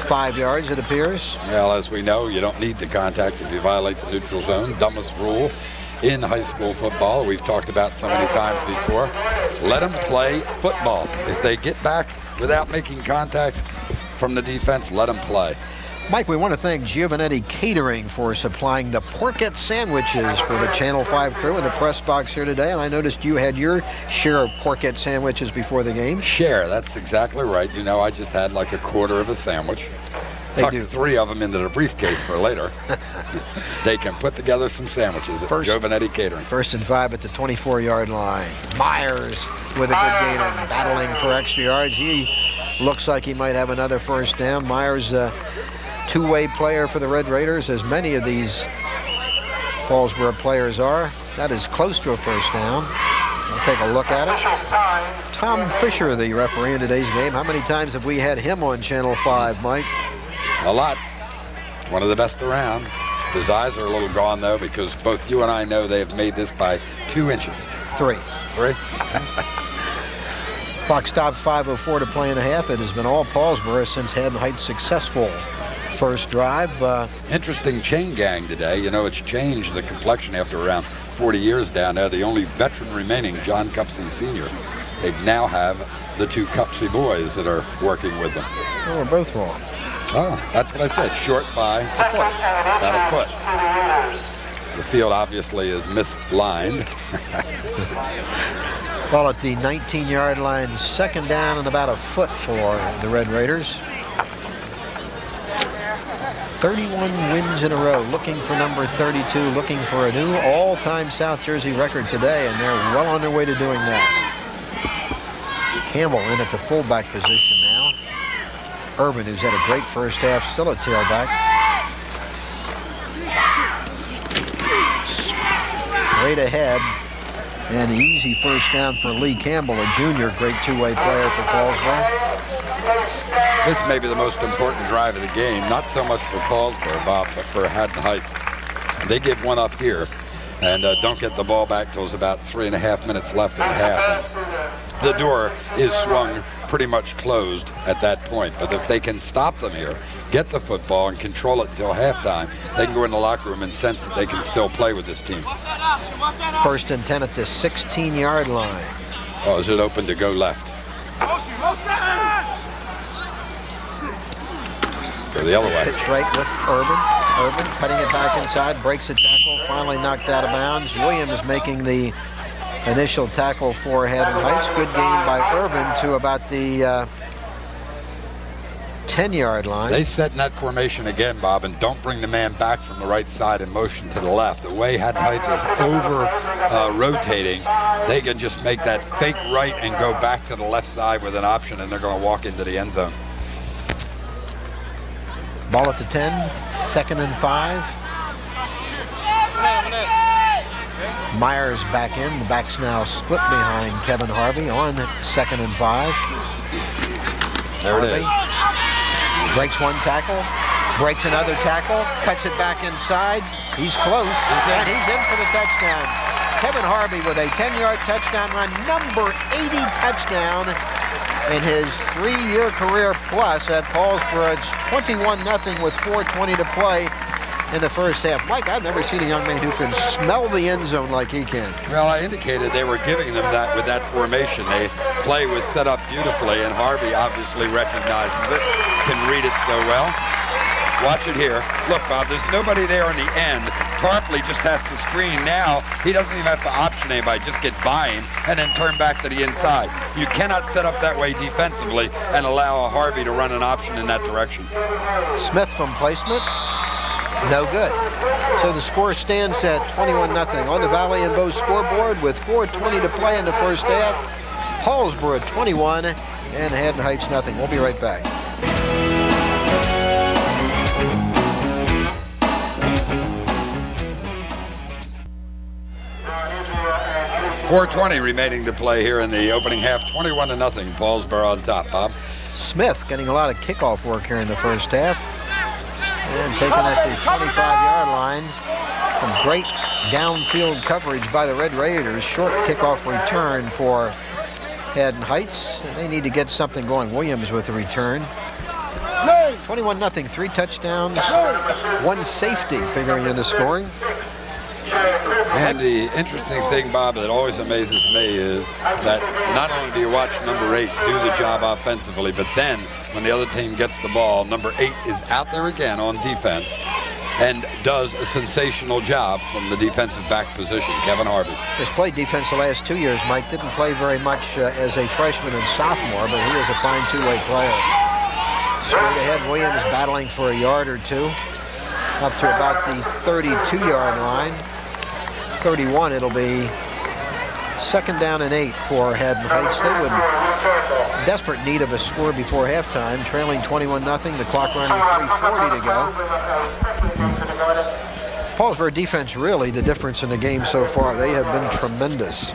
5 yards, it appears. Well, as we know, you don't need the contact if you violate the neutral zone. Dumbest rule in high school football. We've talked about so many times before. Let them play football. If they get back without making contact from the defense, let them play. Mike, we want to thank Giovanetti Catering for supplying the porkette sandwiches for the Channel 5 crew in the press box here today. And I noticed you had your share of porkette sandwiches before the game. Share, that's exactly right. You know, I just had like a quarter of a sandwich. Tuck 3 of them into the briefcase for later. They can put together some sandwiches at Giovanetti Catering. 1st and 5 at the 24-yard line. Myers with a good gain and battling for extra yards. He looks like he might have another first down. Myers, a two-way player for the Red Raiders, as many of these Paulsboro players are. That is close to a first down. We'll take a look at it. Tom Fisher, the referee in today's game. How many times have we had him on Channel 5, Mike? A lot. One of the best around. His eyes are a little gone, though, because both you and I know they have made this by 2 inches. 3. 3? Clock stopped, 5:04 to play in a half. It has been all Paulsboro since Haddon Heights' successful first drive. Interesting chain gang today. You know, it's changed the complexion after around 40 years down there. The only veteran remaining, John Cupsey Sr. They now have the 2 Cupsey boys that are working with them. Oh, we're both wrong. Oh, that's what I said. Short by a foot. About a foot. The field obviously is mislined. Ball at the 19-yard line. 2nd down and about a foot for the Red Raiders. 31 wins in a row, looking for number 32, looking for a new all-time South Jersey record today, and they're well on their way to doing that. Campbell in at the fullback position now. Irvin, who's had a great first half, still a tailback. Straight ahead, and easy first down for Lee Campbell, a junior, great two-way player for Paulsboro. This may be the most important drive of the game, not so much for Paulsboro, Bob, but for Haddon Heights. They give one up here and don't get the ball back till there's about 3.5 minutes left in the half. The door is swung pretty much closed at that point, but if they can stop them here, get the football and control it until halftime, they can go in the locker room and sense that they can still play with this team. 1st and 10 at the 16-yard line. Oh, is it open to go left? Go the other way. Pitch right with Irvin. Irvin cutting it back inside, breaks a tackle, finally knocked out of bounds. Williams making the initial tackle for Haddon Heights. Good gain by Irvin to about the 10-yard line. They set in that formation again, Bob, and don't bring the man back from the right side and motion to the left. The way Haddon Heights is rotating, they can just make that fake right and go back to the left side with an option, and they're going to walk into the end zone. Ball at the 10, 2nd and 5. Myers back in. The backs now split behind Kevin Harvey on 2nd and 5. There it is. Breaks one tackle, breaks another tackle, cuts it back inside. He's close, and he's in for the touchdown. Kevin Harvey with a 10-yard touchdown run, number 80 touchdown in his 3-year career plus at Paulsboro. It's 21-0 with 4:20 to play in the first half. Mike, I've never seen a young man who can smell the end zone like he can. Well, I indicated they were giving them that with that formation. They play was set up beautifully, and Harvey obviously recognizes it, can read it so well. Watch it here. Look, Bob, there's nobody there on the end. Tarpley just has to screen. Now, he doesn't even have to option anybody. Just get by him and then turn back to the inside. You cannot set up that way defensively and allow a Harvey to run an option in that direction. Smith from placement. No good. So the score stands at 21-0 on the Valley and Bow scoreboard with 4:20 to play in the first half. Paulsboro 21 and Haddon Heights 0. We'll be right back. .420 remaining to play here in the opening half. 21-0. Paulsboro on top, Bob. Smith getting a lot of kickoff work here in the first half. And taken at the 25-yard line. Some great downfield coverage by the Red Raiders. Short kickoff return for Haddon Heights. And they need to get something going. Williams with the return. 21-0, 3 touchdowns, 1 safety figuring in the scoring. And the interesting thing, Bob, that always amazes me is that not only do you watch number 8 do the job offensively, but then when the other team gets the ball, number 8 is out there again on defense and does a sensational job from the defensive back position, Kevin Harvey. He's played defense the last 2 years. Mike didn't play very much as a freshman and sophomore, but he is a fine two-way player. Straight ahead, Williams battling for a yard or two. Up to about the 32-yard line. 31, it'll be 2nd down and 8 for Haddon Heights. They would in desperate need of a score before halftime, trailing 21-0, the clock running 3:40 to go. Paulsboro defense really the difference in the game so far. They have been tremendous.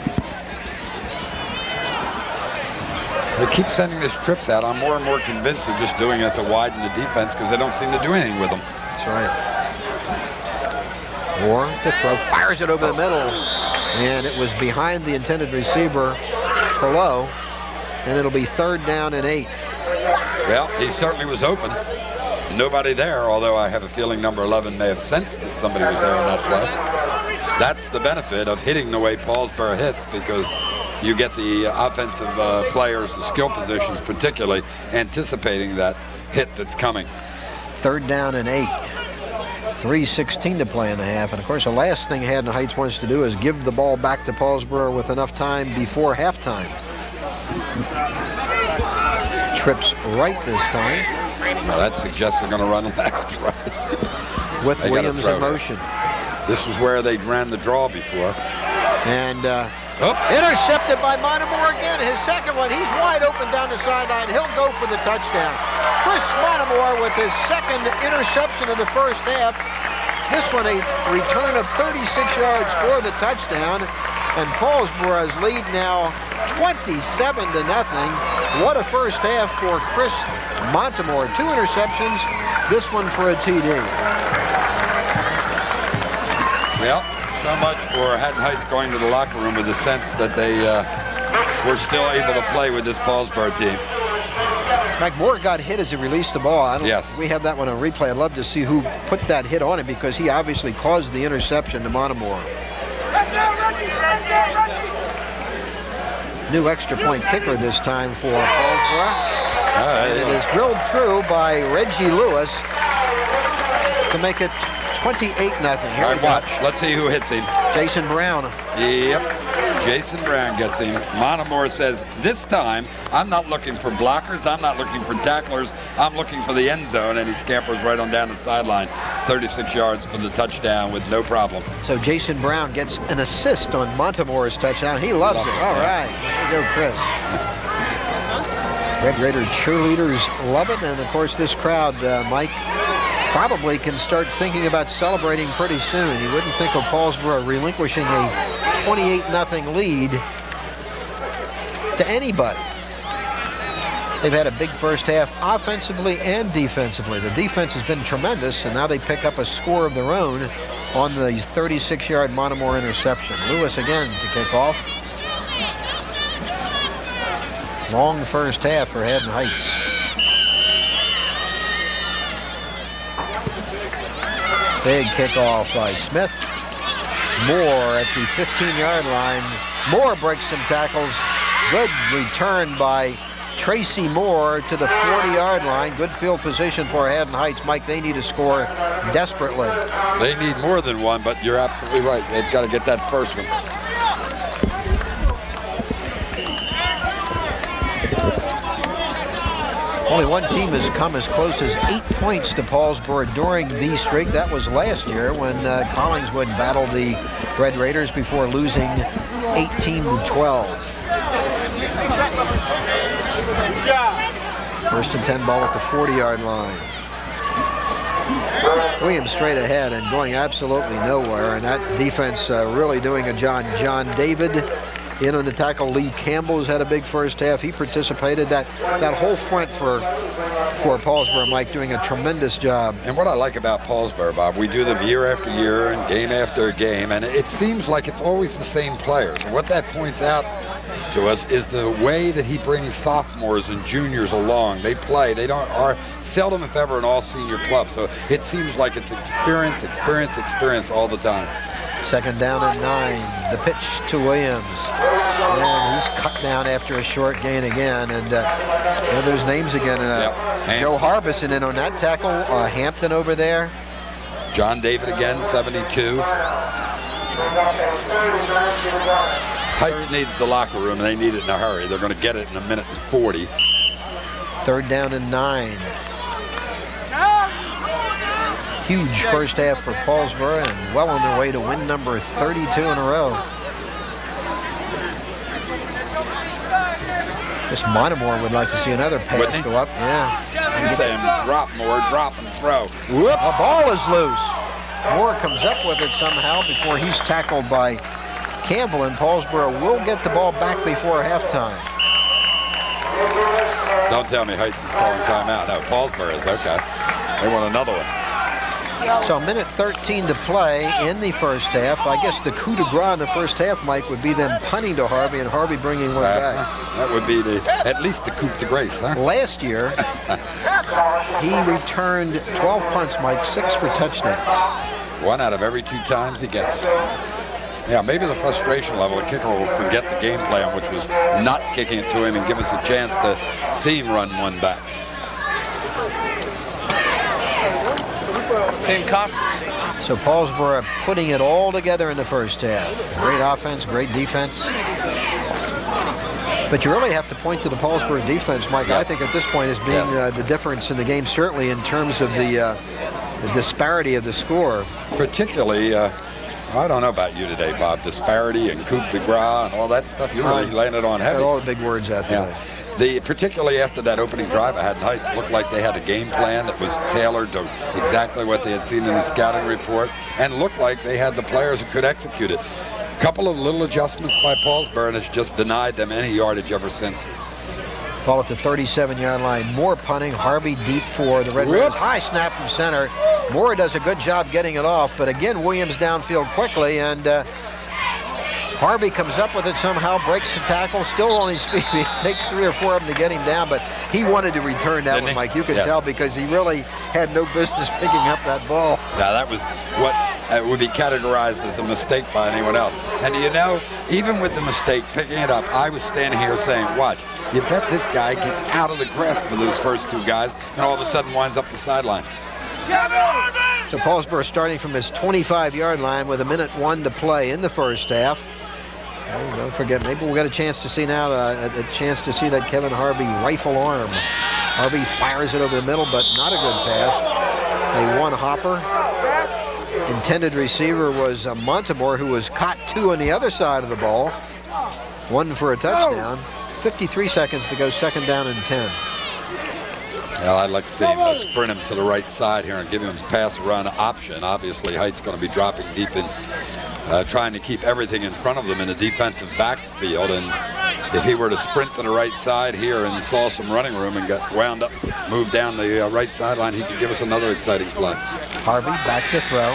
They keep sending these trips out. I'm more and more convinced they're just doing it to widen the defense because they don't seem to do anything with them. That's right. Moore, the throw, fires it over the middle, and it was behind the intended receiver below, and it'll be 3rd down and 8. Well, he certainly was open. Nobody there, although I have a feeling number 11 may have sensed that somebody was there in that play. That's the benefit of hitting the way Paulsboro hits, because you get the offensive players, the skill positions particularly, anticipating that hit that's coming. 3rd down and 8. 3:16 to play in the half. And of course, the last thing Haddon Heights wants to do is give the ball back to Paulsboro with enough time before halftime. Trips right this time. Well, that suggests they're going to run left, right? With Williams in motion. This was where they ran the draw before. And intercepted by Montemore again. His second one. He's wide open down the sideline. He'll go for the touchdown. Chris Montemore with his second interception of the first half. This one a return of 36 yards for the touchdown. And Paulsboro's lead now 27-0. What a first half for Chris Montemore. 2 interceptions, this one for a TD. Well, so much for Haddon Heights going to the locker room with the sense that they were still able to play with this Paulsboro team. Mike Moore got hit as he released the ball. Yes. We have that one on replay. I'd love to see who put that hit on him, because he obviously caused the interception to Montemore. New extra point kicker this time for Paulsboro. And it is drilled through by Reggie Lewis to make it 28-0. Here All right, watch. Let's see who hits him. Jason Brown. Yep. Jason Brown gets him. Montemore says, this time, I'm not looking for blockers. I'm not looking for tacklers. I'm looking for the end zone. And he scampers right on down the sideline. 36 yards for the touchdown with no problem. So Jason Brown gets an assist on Montemore's touchdown. He loves it. All right. There you go, Chris. Red Raider cheerleaders love it. And, of course, this crowd, Mike, probably can start thinking about celebrating pretty soon. You wouldn't think of Paulsboro relinquishing a 28-0 lead to anybody. They've had a big first half offensively and defensively. The defense has been tremendous, and now they pick up a score of their own on the 36-yard Montemore interception. Lewis again to kick off. Long first half for Haddon Heights. Big kickoff by Smith. Moore at the 15-yard line. Moore breaks some tackles. Good return by Tracy Moore to the 40-yard line. Good field position for Haddon Heights. Mike, they need a score desperately. They need more than one, but you're absolutely right. They've got to get that first one. Only one team has come as close as 8 points to Paulsboro during the streak. That was last year when Collingswood battled the Red Raiders before losing 18-12. First and 10 ball at the 40-yard line. Williams straight ahead and going absolutely nowhere, and that defense really doing a job. John David in on the tackle. Lee Campbell has had a big first half. He participated. That whole front for Paulsboro, Mike, doing a tremendous job. And what I like about Paulsboro, Bob, we do them year after year and game after game, and it seems like it's always the same players. And what that points out to us is the way that he brings sophomores and juniors along. They play. They are seldom, if ever, an all-senior club. So it seems like it's experience all the time. Second down and 9. The pitch to Williams. And he's cut down after a short gain again. And there's names again. Joe Harbison in on that tackle. Hampton over there. John David again, 72. Heights needs the locker room, and they need it in a hurry. They're going to get it in a minute and 40. Third down and 9. huge first half for Paulsboro and well on their way to win number 32 in a row. Guess Montemore would like to see another pass go up. Yeah. He's saying drop more, drop and throw. Whoops. The ball is loose. Moore comes up with it somehow before he's tackled by Campbell, and Paulsboro will get the ball back before halftime. Don't tell me Heights is calling timeout. No, Paulsboro is. Okay. They want another one. So a minute 13 to play in the first half. I guess the coup de grace in the first half, Mike, would be them punting to Harvey and Harvey bringing one back. That would be at least the coup de grace, huh? Last year, he returned 12 punts, Mike, 6 for touchdowns. 1 out of every 2 times he gets it. Yeah, maybe the frustration level, the kicker will forget the game plan, which was not kicking it to him and give us a chance to see him run one back. Same conference. So Paulsboro putting it all together in the first half. Great offense, great defense. But you really have to point to the Paulsboro defense, Mike. Yes. I think at this point as being the difference in the game, certainly in terms of the disparity of the score. Particularly, I don't know about you today, Bob. Disparity and coup de grace and all that stuff. You really landed on heavy. All the big words out there. Yeah. Particularly after that opening drive at Haddon Heights, looked like they had a game plan that was tailored to exactly what they had seen in the scouting report, and looked like they had the players who could execute it. A couple of little adjustments by Paulsboro, and it's just denied them any yardage ever since. Ball at the 37-yard line. Moore punting. Harvey deep for the Red Raiders. High snap from center. Moore does a good job getting it off, but again, Williams downfield quickly, and Harvey comes up with it somehow, breaks the tackle, still on his feet. It takes 3 or 4 of them to get him down, but he wanted to return that one, Mike. You can tell because he really had no business picking up that ball. Now, that was what would be categorized as a mistake by anyone else. And you know, even with the mistake, picking it up, I was standing here saying, watch, you bet this guy gets out of the grasp of those first 2 guys and all of a sudden winds up the sideline. So Paulsboro starting from his 25-yard line with 1:01 to play in the first half. Oh, don't forget, maybe we'll get a chance to see now that Kevin Harvey rifle arm. Harvey fires it over the middle, but not a good pass. A one-hopper. Intended receiver was Montemore, who was caught 2 on the other side of the ball. 1 for a touchdown. 53 seconds to go, 2nd down and 10. Well, I'd like to see him sprint him to the right side here and give him a pass run option. Obviously, Heights going to be dropping deep in, trying to keep everything in front of them in the defensive backfield. And if he were to sprint to the right side here and saw some running room and got wound up, moved down the right sideline, he could give us another exciting play. Harvey back to throw.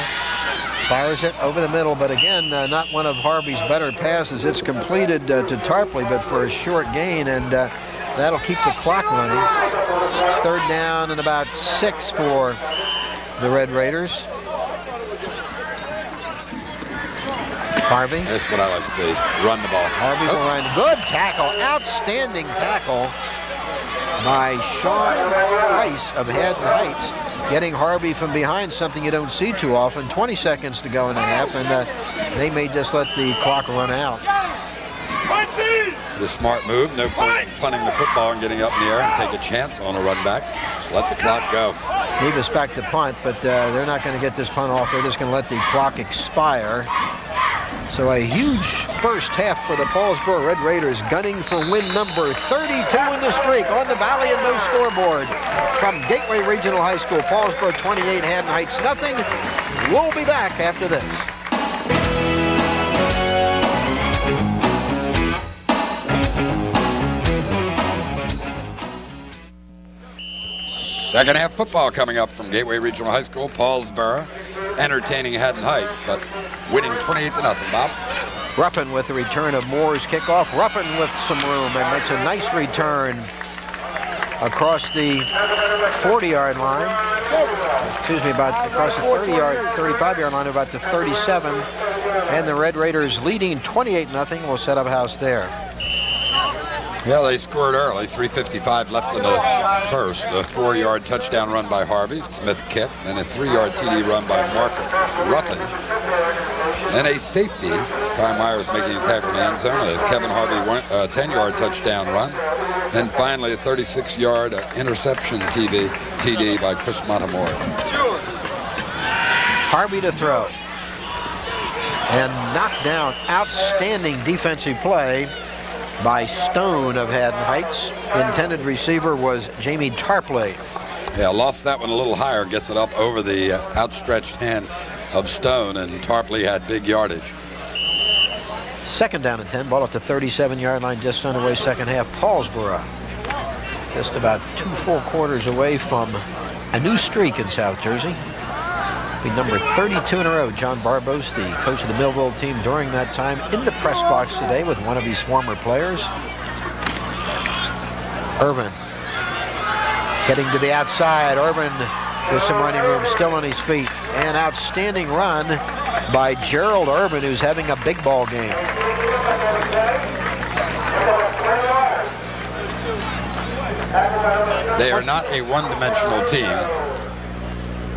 Fires it over the middle, but again, not one of Harvey's better passes. It's completed to Tarpley, but for a short gain, and that'll keep the clock running. 3rd down and about 6 for the Red Raiders. Harvey. That's what I like to see. Run the ball. Harvey will run. Good tackle. Outstanding tackle by Sean Rice of Haddon Heights. Getting Harvey from behind, something you don't see too often. 20 seconds to go in the half, and they may just let the clock run out. The smart move, no point in punting the football and getting up in the air and take a chance on a run back. Just let the clock go. Nevis back to punt, but they're not going to get this punt off. They're just going to let the clock expire. So a huge first half for the Paulsboro Red Raiders, gunning for win number 32 in the streak on the Valley and Mo scoreboard. From Gateway Regional High School, Paulsboro 28, Haddon Heights nothing. We'll be back after this. Second half football coming up from Gateway Regional High School. Paulsboro entertaining Haddon Heights, but winning 28-0, Bob. Ruffin with the return of Moore's kickoff. Ruffin with some room, and that's a nice return across the 40-yard line. Excuse me, about across the 35-yard line, about the 37. And the Red Raiders leading 28-0 will set up house there. Yeah, they scored early. 3:55 left in the first. A 4-yard touchdown run by Harvey. Smith kick. And a 3-yard TD run by Marcus Ruffin. And a safety. Ty Myers making a tackle in the end zone. A Kevin Harvey 10-yard touchdown run. And finally a 36-yard interception TD by Chris Montemore. Harvey to throw. And knocked down. Outstanding defensive play by Stone of Haddon Heights. The intended receiver was Jamie Tarpley. Yeah, lofts that one a little higher, gets it up over the outstretched hand of Stone, and Tarpley had big yardage. 2nd down and 10, ball at the 37-yard line, just underway second half. Paulsboro, just about 2 full quarters away from a new streak in South Jersey. Be number 32 in a row. John Barbose, the coach of the Millville team during that time, in the press box today with one of his former players. Irvin getting to the outside. Irvin with some running room, still on his feet. An outstanding run by Gerald Irvin, who's having a big ball game. They are not a one-dimensional team,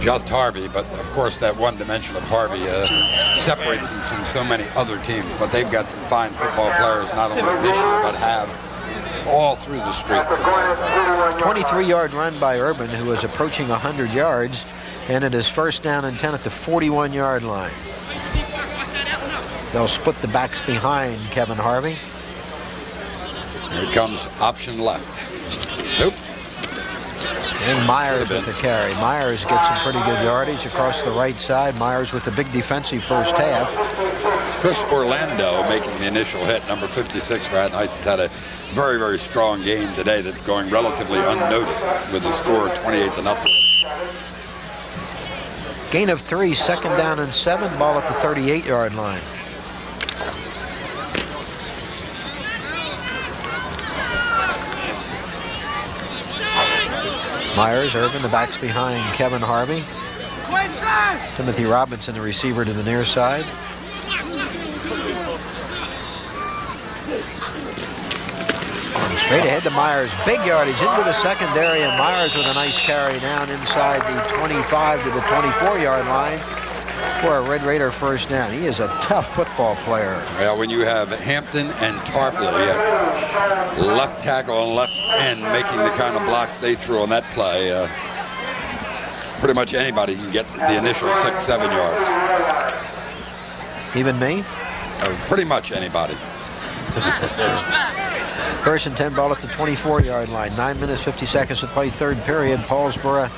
just Harvey, but of course that one dimension of Harvey separates them from so many other teams. But they've got some fine football players, not only this year, but have all through the street. 23-yard run by Urban, who was approaching 100 yards, and it is 1st down and 10 at the 41-yard line. They'll split the backs behind Kevin Harvey. Here comes option left. Nope. And Myers with the carry. Myers gets some pretty good yardage across the right side. Myers with the big defensive first half. Chris Orlando making the initial hit. Number 56 for Haddon Heights has had a very, very strong game today that's going relatively unnoticed with the score 28-0. Gain of 3, 2nd down and 7, ball at the 38-yard line. Myers, Irvin, the backs behind Kevin Harvey. Timothy Robinson, the receiver, to the near side. Straight ahead to Myers. Big yardage into the secondary, and Myers with a nice carry down inside the 25 to the 24-yard line for a Red Raider 1st down. He is a tough football player. Well, when you have Hampton and Tarpley at left tackle and left end making the kind of blocks they threw on that play, pretty much anybody can get the initial 6-7 yards. Even me? Pretty much anybody. 1st and 10, ball at the 24-yard line. 9 minutes, 50 seconds to play, 3rd period. Paulsboro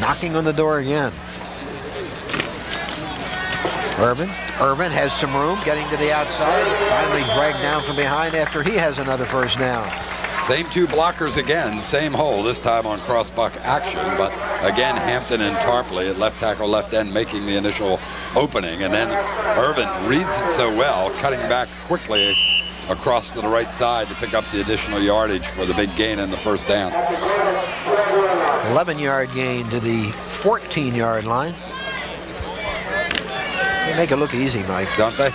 knocking on the door again. Irvin has some room, getting to the outside. Finally dragged down from behind after he has another 1st down. Same 2 blockers again, same hole, this time on cross-buck action. But again, Hampton and Tarpley at left tackle, left end making the initial opening. And then Irvin reads it so well, cutting back quickly across to the right side to pick up the additional yardage for the big gain in the 1st down. 11-yard gain to the 14-yard line. They make it look easy, Mike. Don't they?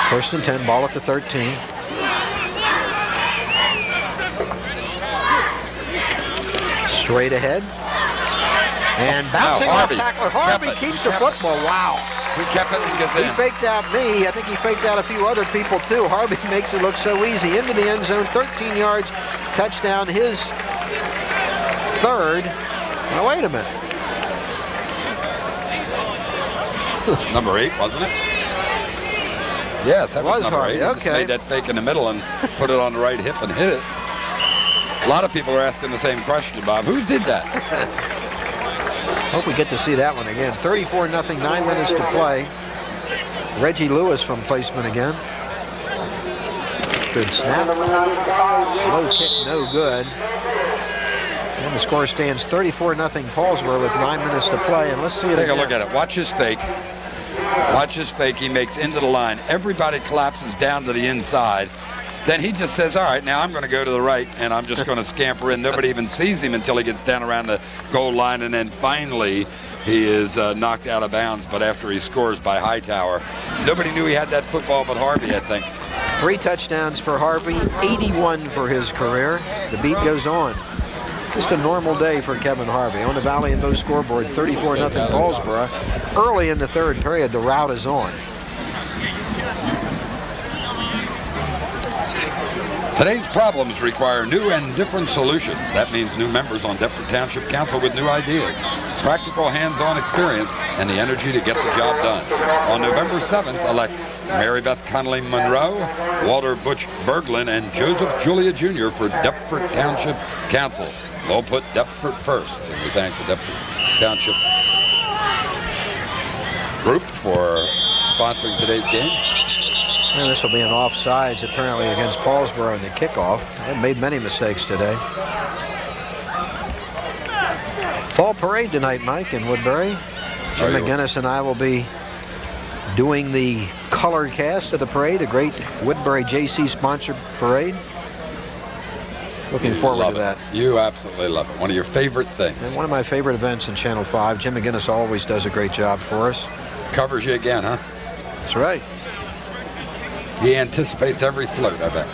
First and 10, ball at the 13. Straight ahead. And bouncing off tackler. Harvey keeps the football. Wow. He kept it and gets in. He faked out me. I think he faked out a few other people too. Harvey makes it look so easy. Into the end zone, 13 yards, touchdown, his 3rd. Now wait a minute. Number 8, wasn't it? Yes, that was number 8. He just made that fake in the middle and put it on the right hip and hit it. A lot of people are asking the same question, Bob. Who did that? Hope we get to see that one again. 34-0, 9 minutes to play. Reggie Lewis from placement again. Good snap. Low kick, no good. And the score stands 34-0 Paulsboro with 9 minutes to play. And let's see it again. Take a look at it. Watch his fake. Watch his fake. He makes into the line. Everybody collapses down to the inside. Then he just says, all right, now I'm going to go to the right, and I'm just going to scamper in. Nobody even sees him until he gets down around the goal line, and then finally he is knocked out of bounds, but after he scores by Hightower. Nobody knew he had that football but Harvey, I think. 3 touchdowns for Harvey, 81 for his career. The beat goes on. Just a normal day for Kevin Harvey. On the Valley and Bow scoreboard, 34-0 Paulsboro. Early in the 3rd period, the route is on. Today's problems require new and different solutions. That means new members on Deptford Township Council with new ideas, practical hands-on experience, and the energy to get the job done. On November 7th, elect Mary Beth Connolly Monroe, Walter Butch Berglund, and Joseph Julia Jr. for Deptford Township Council. They'll put Deptford first, and we thank the Deptford Township group for sponsoring today's game. And this will be an offsides apparently against Paulsboro in the kickoff. They made many mistakes today. Fall parade tonight, Mike, in Woodbury. Jim McGinnis and I will be doing the color cast of the parade, the great Woodbury JC sponsored parade. Looking forward to that. You absolutely love it. One of your favorite things. And one of my favorite events in Channel 5. Jim McGinnis always does a great job for us. Covers you again, huh? That's right. He anticipates every float, I bet.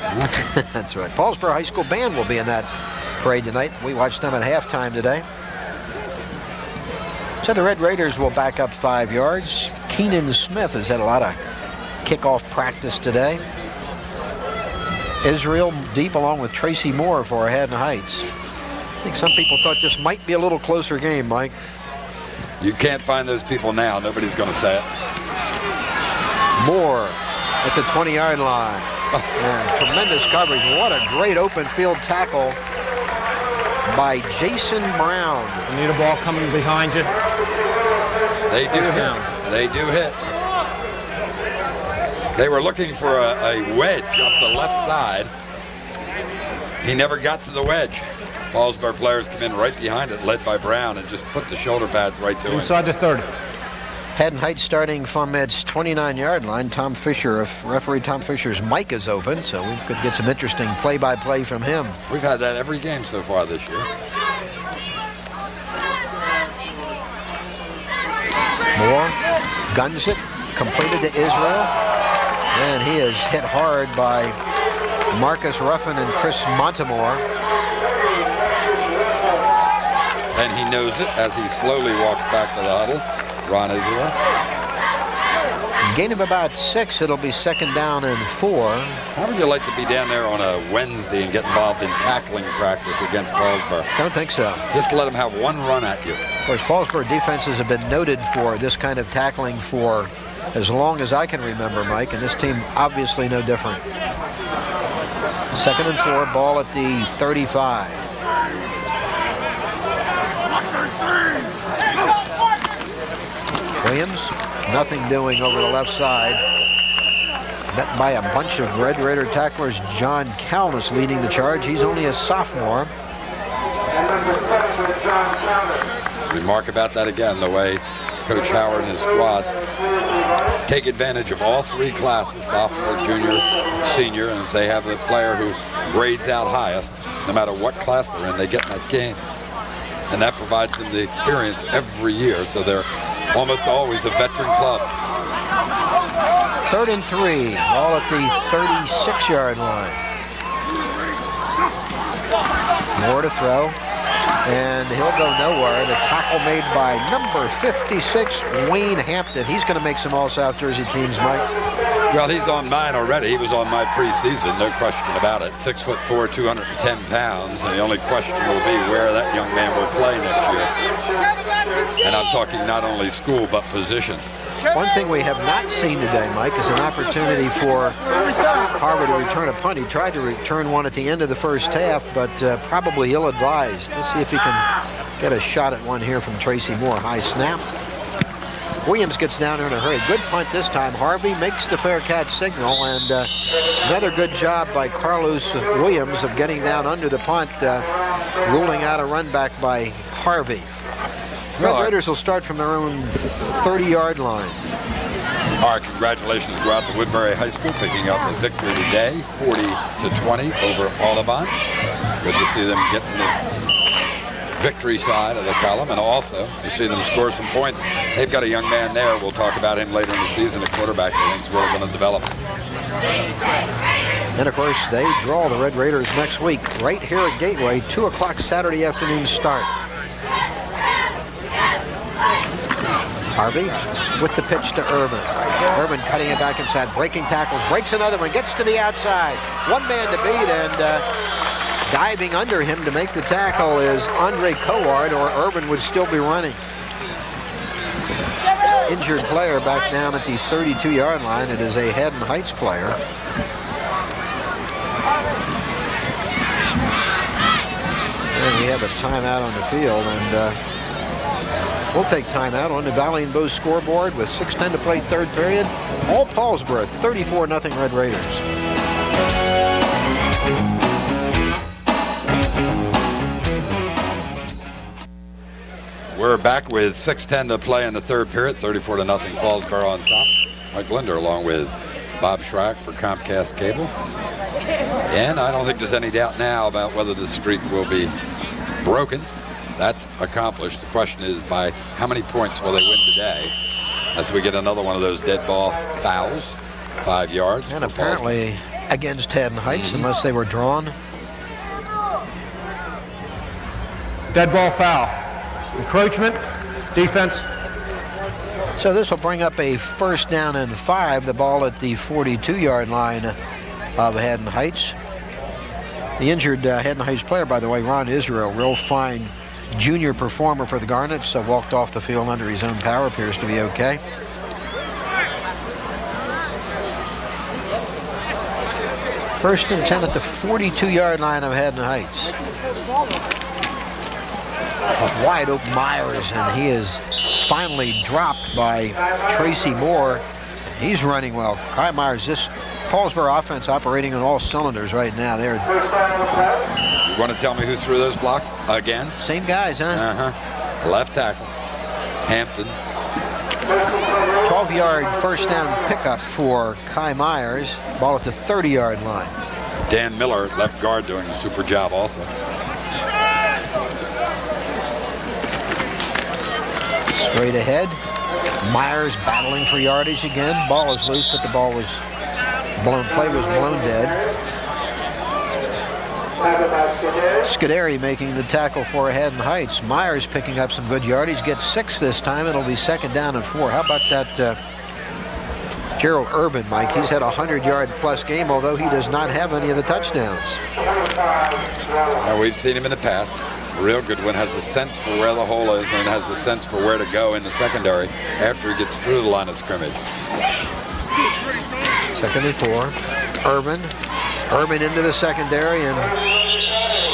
That's right. Paulsboro High School band will be in that parade tonight. We watched them at halftime today. So the Red Raiders will back up 5 yards. Keenan Smith has had a lot of kickoff practice today. Israel deep along with Tracy Moore for Haddon Heights. I think some people thought this might be a little closer game, Mike. You can't find those people now. Nobody's going to say it. Moore at the 20-yard line. And tremendous coverage. What a great open field tackle by Jason Brown. You need a ball coming behind you. They do hit. They do hit. They were looking for a wedge up the left side. He never got to the wedge. Paulsboro players come in right behind it, led by Brown, and just put the shoulder pads right to it. Inside the 30. Haddon Heights starting from its 29-yard line. Tom Fisher, if referee Tom Fisher's mic is open, so we could get some interesting play-by-play from him. We've had that every game so far this year. Moore guns it, completed to Israel, and he is hit hard by Marcus Ruffin and Chris Montemore. And he knows it as he slowly walks back to the huddle. Ron Israel. Gain of about 6. It'll be 2nd down and 4. How would you like to be down there on a Wednesday and get involved in tackling practice against Paulsboro? Don't think so. Just let them have one run at you. Of course, Paulsboro defenses have been noted for this kind of tackling for as long as I can remember, Mike, and this team obviously no different. 2nd and 4, ball at the 35. Williams, nothing doing over the left side. Met by a bunch of Red Raider tacklers. John Calnis leading the charge. He's only a sophomore. Remark about that again, the way Coach Howard and his squad take advantage of all 3 classes, sophomore, junior, senior, and if they have a player who grades out highest, no matter what class they're in, they get in that game. And that provides them the experience every year, so they're almost always a veteran club. 3rd and 3, ball at the 36-yard line. More to throw, and he'll go nowhere. The tackle made by number 56, Wayne Hampton. He's going to make some All-South Jersey teams, Mike. Well, he's on mine already. He was on my preseason, no question about it. 6'4", 210 pounds, and the only question will be where that young man will play next year. And I'm talking not only school, but position. One thing we have not seen today, Mike, is an opportunity for Harvey to return a punt. He tried to return one at the end of the first half, but probably ill-advised. Let's see if he can get a shot at one here from Tracy Moore. High snap. Williams gets down there in a hurry. Good punt this time. Harvey makes the fair catch signal, and another good job by Carlos Williams of getting down under the punt, ruling out a run back by Harvey. Red Raiders will start from their own 30-yard line. Our congratulations go out to Woodbury High School, picking up a victory today, 40-20 over Audubon. Good to see them getting the victory side of the column, and also to see them score some points. They've got a young man there. We'll talk about him later in the season, a quarterback I think's really going to develop. And of course, they draw the Red Raiders next week, right here at Gateway, 2 o'clock Saturday afternoon start. Harvey with the pitch to Irvin. Urban cutting it back inside, breaking tackles, breaks another one, gets to the outside. One man to beat, and diving under him to make the tackle is Andre Coard, or Urban would still be running. Injured player back down at the 32-yard line. It is a Haddon Heights player. And we have a timeout on the field, and we'll take timeout on the Valley and Bose scoreboard with 6:10 to play, third period. All Paulsboro, 34-0 Red Raiders. We're back with 6:10 to play in the third period, 34-0 Paulsboro on top. Mike Linder along with Bob Schrack for Comcast Cable. And I don't think there's any doubt now about whether the streak will be broken. That's accomplished. The question is, by how many points will they win today as we get another one of those dead ball fouls, 5 yards. And apparently against Haddon Heights, unless they were drawn. Dead ball foul. Encroachment, defense. So this will bring up a 1st down and 5, the ball at the 42-yard line of Haddon Heights. The injured Haddon Heights player, by the way, Ron Israel, real fine junior performer for the Garnets, walked off the field under his own power, appears to be okay. First and 10 at the 42-yard line of Haddon Heights. Wide open Myers, and he is finally dropped by Tracy Moore. He's running well. Kai Myers, this Paulsboro offense operating on all cylinders right now. They're You want to tell me who threw those blocks again? same guys, huh? Left tackle, Hampton. 12-yard 1st down pickup for Kai Myers. Ball at the 30-yard line. Dan Miller, left guard, doing a super job also. Straight ahead. Myers battling for yardage again. Ball is loose, but the ball was blown. Play was blown dead. Scuderi making the tackle for Haddon Heights. Myers picking up some good yardage. Gets 6 this time. It'll be 2nd down and 4. How about that Gerald Urban, Mike? He's had a 100-yard plus game, although he does not have any of the touchdowns. Now, we've seen him in the past. Real good one, has a sense for where the hole is and has a sense for where to go in the secondary after he gets through the line of scrimmage. 2nd and 4. Urban into the secondary and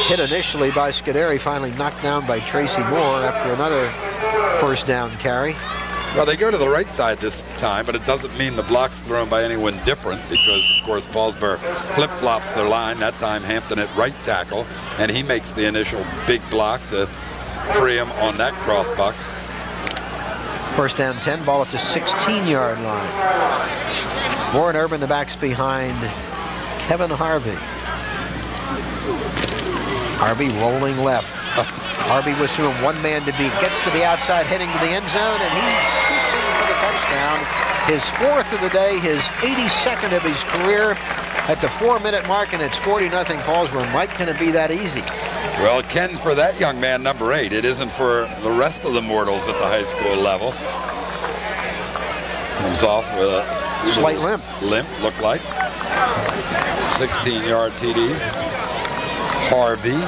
hit initially by Scuderi, finally knocked down by Tracy Moore after another 1st down carry. Well, they go to the right side this time, but it doesn't mean the block's thrown by anyone different because, of course, Paulsboro flip-flops their line. That time, Hampton at right tackle, and he makes the initial big block to free him on that crossbuck. 1st down 10, ball at the 16-yard line. Moore and Urban, the backs behind Kevin Harvey. Harvey rolling left. Harvey was doing one man to beat. Gets to the outside, heading to the end zone, and he scoots in for the touchdown. His 4th of the day, his 82nd of his career at the 4-minute mark, and it's 40-0 Paulsboro. Mike, can it be that easy? Well, it can for that young man, number 8. It isn't for the rest of the mortals at the high school level. Comes off with a slight limp. Looked like. 16-yard TD. Harvey.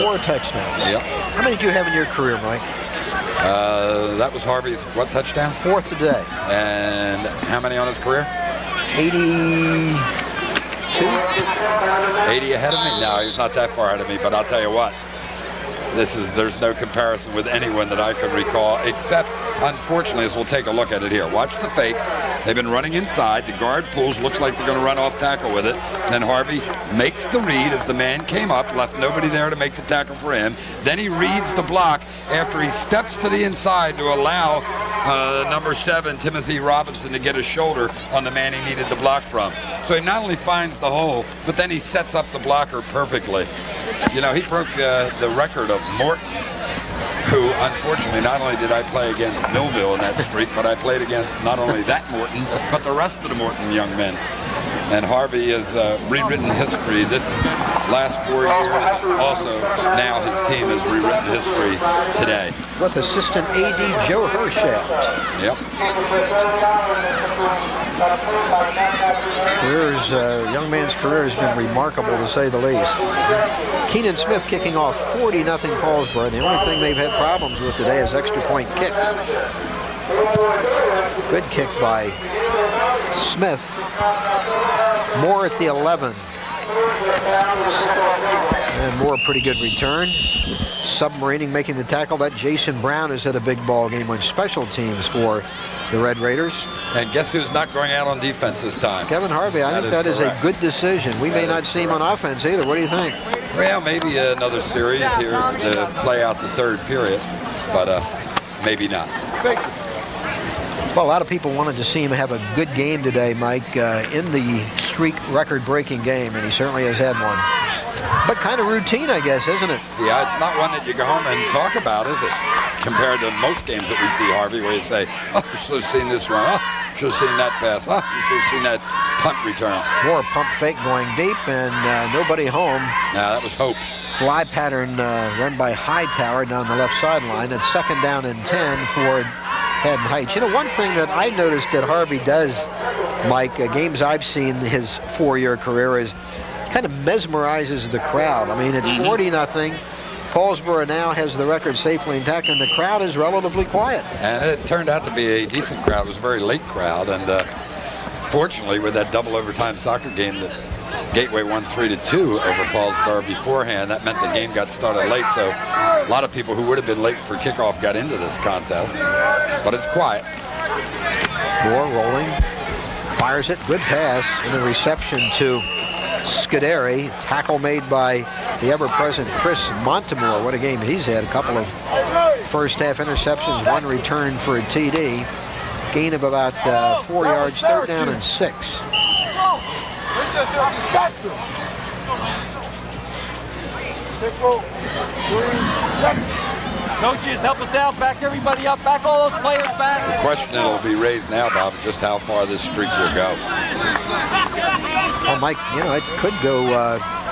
4 touchdowns. Yep. How many did you have in your career, Mike? That was Harvey's, what, touchdown? 4th today. And how many on his career? 82. 80 ahead of me? No, he's not that far ahead of me, but I'll tell you what. There's no comparison with anyone that I could recall, except, unfortunately, as we'll take a look at it here. Watch the fake. They've been running inside. The guard pulls, looks like they're going to run off tackle with it. Then Harvey makes the read as the man came up, left nobody there to make the tackle for him. Then he reads the block after he steps to the inside to allow number 7, Timothy Robinson, to get a shoulder on the man he needed the block from. So he not only finds the hole, but then he sets up the blocker perfectly. You know, he broke the record of Morton, who, unfortunately, not only did I play against Millville in that streak, but I played against not only that Morton, but the rest of the Morton young men. And Harvey has rewritten history this last 4 years. Also, now his team has rewritten history today. With assistant AD Joe Hershaft. Yep. Young man's career has been remarkable, to say the least. Keenan Smith kicking off 40-0 Paulsboro. The only thing they've had problems with today is extra point kicks. Good kick by Smith. Moore at the 11. And Moore, pretty good return. Submarining making the tackle. That Jason Brown has had a big ball game on special teams for the Red Raiders. And guess who's not going out on defense this time? Kevin Harvey. I think that is a good decision. We may not see him on offense either. What do you think? Well, maybe another series here to play out the third period, but maybe not. Thank you. Well, a lot of people wanted to see him have a good game today, Mike, in the streak record-breaking game, and he certainly has had one. But kind of routine, I guess, isn't it? Yeah, it's not one that you go home and talk about, is it? Compared to most games that we see, Harvey, where you say, oh, you should have seen this run. Oh, you should have seen that pass. Oh, you should have seen that punt return. More pump fake going deep, and nobody home. Now, that was hope. Fly pattern run by Hightower down the left sideline. It's 2nd down and 10 for Haddon Heights. You know, one thing that I noticed that Harvey does, Mike, games I've seen his 4-year career, is kind of mesmerizes the crowd. I mean, it's 40-0. Paulsboro now has the record safely intact, and the crowd is relatively quiet. And it turned out to be a decent crowd. It was a very late crowd, and fortunately, with that double overtime soccer game that Gateway won 3-2 over Paulsboro beforehand, that meant the game got started late, so a lot of people who would have been late for kickoff got into this contest, but it's quiet. Moore rolling, fires it, good pass, and a reception to Scuderi. Tackle made by the ever-present Chris Montemore. What a game he's had. A couple of first-half interceptions, one return for a TD. Gain of about 4 yards, 3rd down and 6. Coaches, help us out. Back everybody up. Back all those players back. The question that will be raised now, Bob, is just how far this streak will go. Well, Mike, you know, it could go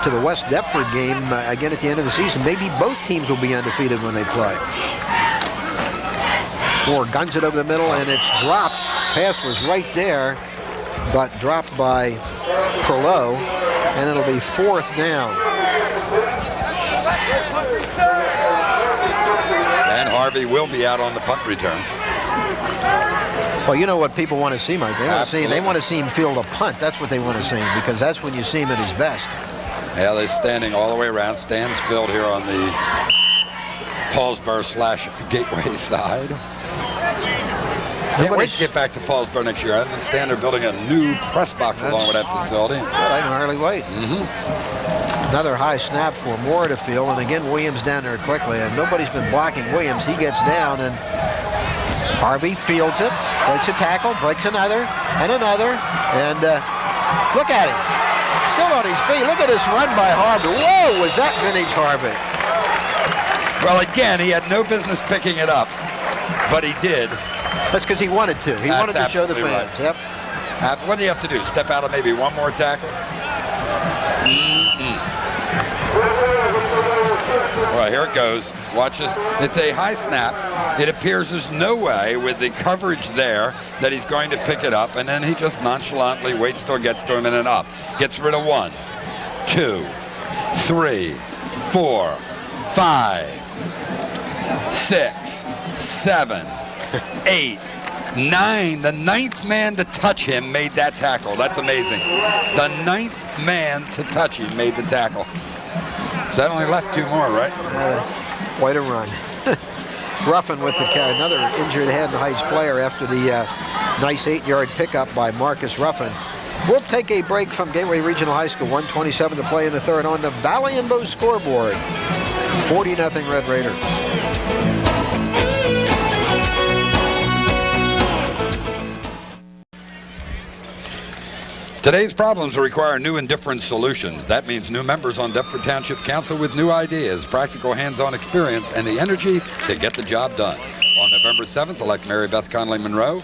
to the West Deptford game again at the end of the season. Maybe both teams will be undefeated when they play. Moore guns it over the middle, and it's dropped. Pass was right there, but dropped by Perlow, and it'll be 4th down. And Harvey will be out on the punt return. Well, you know what people want to see, Mike. They want to see him field a punt. That's what they want to see, because that's when you see him at his best. Yeah, they're standing all the way around. Stands filled here on the Paulsboro/Gateway side. Can't wait to get back to Paulsboro next year. I understand they're building a new press box along with that facility. Well, I can hardly wait. Another high snap for Moore to field, and again Williams down there quickly, and nobody's been blocking Williams. He gets down, and Harvey fields it, breaks a tackle, breaks another, and another, and look at him. Still on his feet. Look at this run by Harvey. Whoa, was that vintage Harvey? Well, again, he had no business picking it up, but he did. That's because he wanted to. He wanted to show the fans. Right. Yep. What do you have to do? Step out of maybe one more tackle? Well, here it goes. Watch this. It's a high snap. It appears there's no way with the coverage there that he's going to pick it up, and then he just nonchalantly waits till it gets to him and then up. Gets rid of 1, 2, 3, 4, 5, 6, 7, 8, 9. The 9th man to touch him made that tackle. That's amazing. The 9th man to touch him made the tackle. So that only left 2 more, right? That is quite a run. Ruffin with another injured Haddon Heights player after the nice 8-yard pickup by Marcus Ruffin. We'll take a break from Gateway Regional High School. 1:27 to play in the third on the Valley and Bow scoreboard. 40-0 Red Raiders. Today's problems require new and different solutions. That means new members on Deptford Township Council with new ideas, practical hands-on experience, and the energy to get the job done. On November 7th, elect Mary Beth Conley Monroe,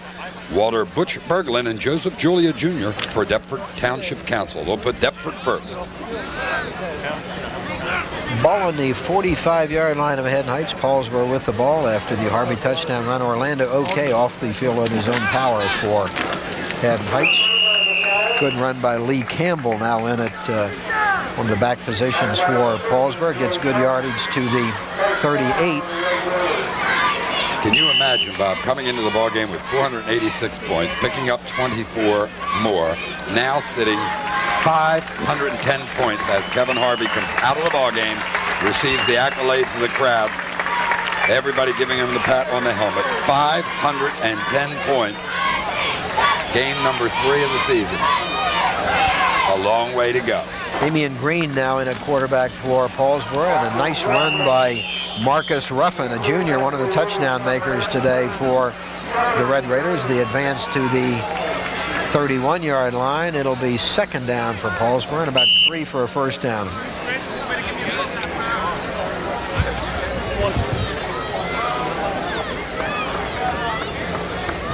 Walter Butch Berglund and Joseph Julia Jr. for Deptford Township Council. They'll put Deptford first. Ball on the 45-yard line of Haddon Heights. Paulsboro with the ball after the Harvey touchdown run. Orlando okay off the field on his own power for Haddon Heights. Good run by Lee Campbell, now in at one of the back positions for Paulsboro. Gets good yardage to the 38. Can you imagine, Bob, coming into the ball game with 486 points, picking up 24 more, now sitting 510 points as Kevin Harvey comes out of the ball game, receives the accolades of the crowds, everybody giving him the pat on the helmet. 510 points. Game number 3 of the season. A long way to go. Damian Green now in at quarterback for Paulsboro, and a nice run by Marcus Ruffin, a junior, one of the touchdown makers today for the Red Raiders. The advance to the 31-yard line. It'll be second down for Paulsboro and about 3 for a first down.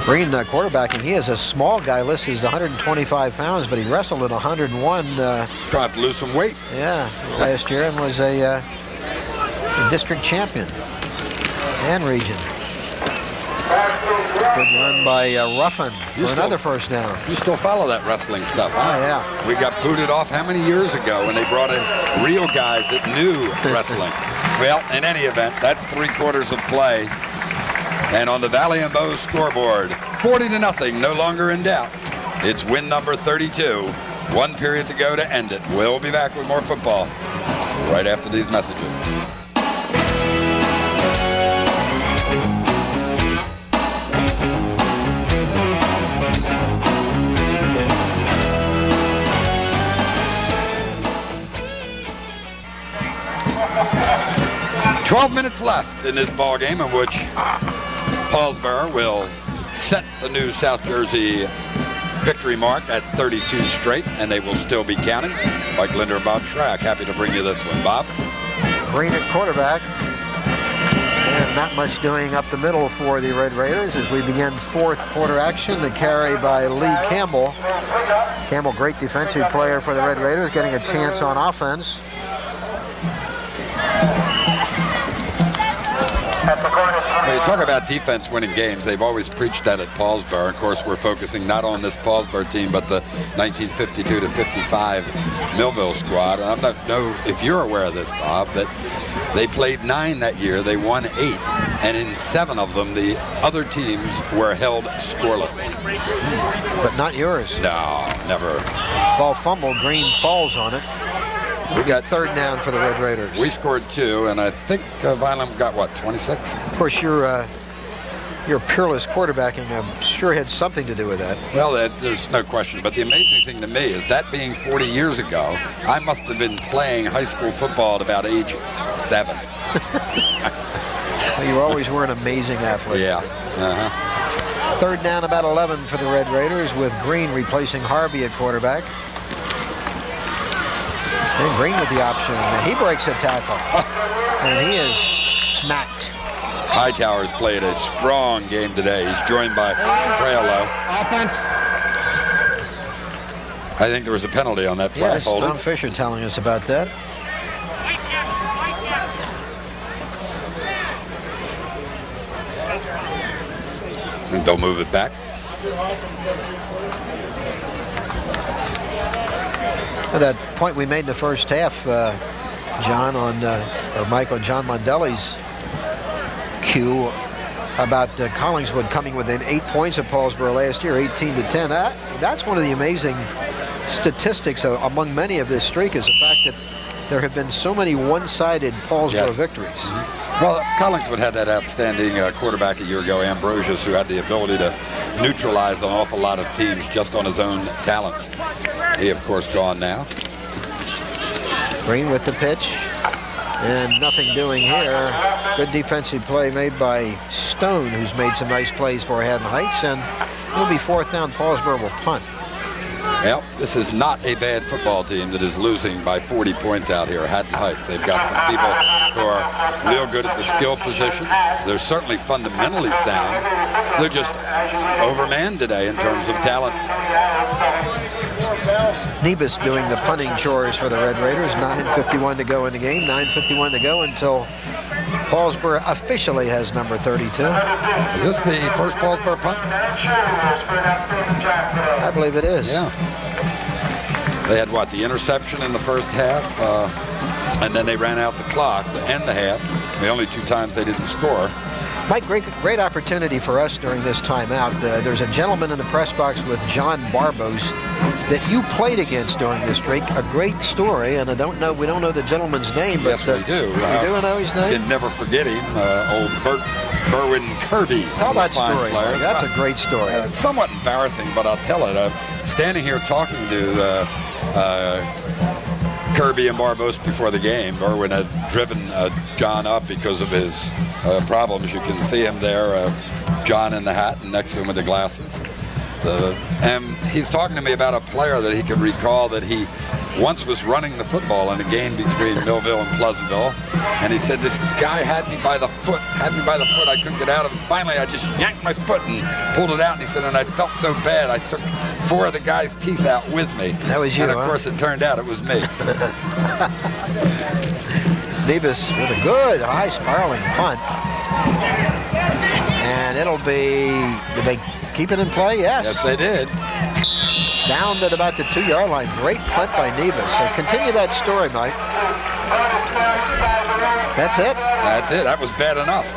Green quarterbacking. He is a small guy, listed as 125 pounds, but he wrestled at 101. Tried to lose some weight. Yeah, last year, and was a district champion and region. Good run by Ruffin for another first down. You still follow that wrestling stuff, huh? Oh, yeah. We got booted off how many years ago when they brought in real guys that knew wrestling? Well, in any event, that's 3/4 of play. And on the Valley and Bow scoreboard, 40-0, no longer in doubt. It's win number 32. 1 period to go to end it. We'll be back with more football right after these messages. "12 minutes left in this ball game, in which Paulsboro will set the new South Jersey victory mark at 32 straight, and they will still be counting. Mike Linder and Bob Schrack, happy to bring you this one. Bob? Green at quarterback. And not much doing up the middle for the Red Raiders as we begin fourth quarter action. The carry by Lee Campbell. Campbell, great defensive player for the Red Raiders, getting a chance on offense. When you talk about defense winning games, they've always preached that at Paulsboro. Of course, we're focusing not on this Paulsboro team, but the 1952-55 Millville squad. And I don't know if you're aware of this, Bob, that they played 9 that year. They won 8. And in 7 of them, the other teams were held scoreless. But not yours. No, never. Ball fumbled. Green falls on it. We got third down for the Red Raiders. We scored 2, and I think Vineland got, what, 26? Of course, your peerless quarterbacking, I'm sure, had something to do with that. Well, there's no question. But the amazing thing to me is that being 40 years ago, I must have been playing high school football at about age 7. Well, you always were an amazing athlete. Yeah. Third down, about 11 for the Red Raiders, with Green replacing Harvey at quarterback. And Green with the option. He breaks a tackle. And he is smacked. Hightower's played a strong game today. He's joined by Raelo. Offense. I think there was a penalty on that play. Yes, Tom Fisher telling us about that. And don't move it back. That point we made in the first half, John, or Mike, on John Mondelli's cue about Collingswood coming within 8 points of Paulsboro last year, 18-10. That's one of the amazing statistics among many of this streak, is the fact that there have been so many one-sided Paulsboro victories. Mm-hmm. Well, Collingswood had that outstanding quarterback a year ago, Ambrosius, who had the ability to neutralize an awful lot of teams just on his own talents. He, of course, gone now. Green with the pitch. And nothing doing here. Good defensive play made by Stone, who's made some nice plays for Haddon Heights. And it'll be fourth down. Paulsboro will punt. Well, this is not a bad football team that is losing by 40 points out here at Haddon Heights. They've got some people who are real good at the skill positions. They're certainly fundamentally sound. They're just overmanned today in terms of talent. Nevis doing the punting chores for the Red Raiders. 9:51 to go in the game. 9:51 to go until Paulsboro officially has number 32. Is this the first Paulsboro punt? I believe it is. Yeah. They had, what, the interception in the first half, and then they ran out the clock to end the half. The only 2 times they didn't score. Mike, great opportunity for us during this timeout. There's a gentleman in the press box with John Barbose that you played against during this break. A great story, and we don't know the gentleman's name. But, yes, we do. You do know his name? Can never forget him. Old Berwin Kirby. Tell that story. That's a great story. It's somewhat embarrassing, but I'll tell it. Standing here talking to Kirby and Barbose before the game. Berwin had driven John up because of his problems. You can see him there, John in the hat, and next to him with the glasses. And he's talking to me about a player that he can recall that he once was running the football in a game between Millville and Pleasantville. And he said, this guy had me by the foot. I couldn't get out of it. Finally, I just yanked my foot and pulled it out. And he said, and I felt so bad, I took 4 of the guy's teeth out with me. That was you, And of course, it turned out it was me. Nevis with a good high spiraling punt. And it'll be, did they keep it in play? Yes. Yes, they did. Down at about the 2-yard line. Great punt by Nevis. So continue that story, Mike. That's it? That's it. That was bad enough.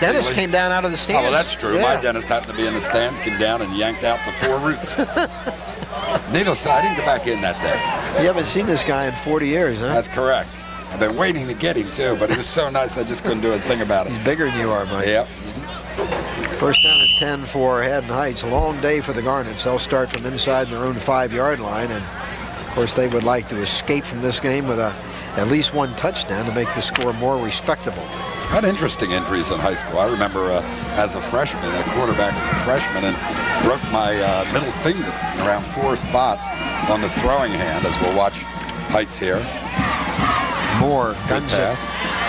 Dennis came down out of the stands. Oh, well, that's true. Yeah. My dentist happened to be in the stands, came down and yanked out the 4 roots. Needless to say, I didn't get back in that day. You haven't seen this guy in 40 years, huh? That's correct. I've been waiting to get him, too, but he was so nice I just couldn't do a thing about it. He's bigger than you are, Mike. Yep. First down and 10 for Haddon Heights. A long day for the Garnets. They'll start from inside their own 5-yard line, and of course they would like to escape from this game with at least 1 touchdown to make the score more respectable. I had interesting injuries in high school. I remember as a freshman, a quarterback as a freshman, and broke my middle finger around 4 spots on the throwing hand, as we'll watch Heights here. Moore, good pass.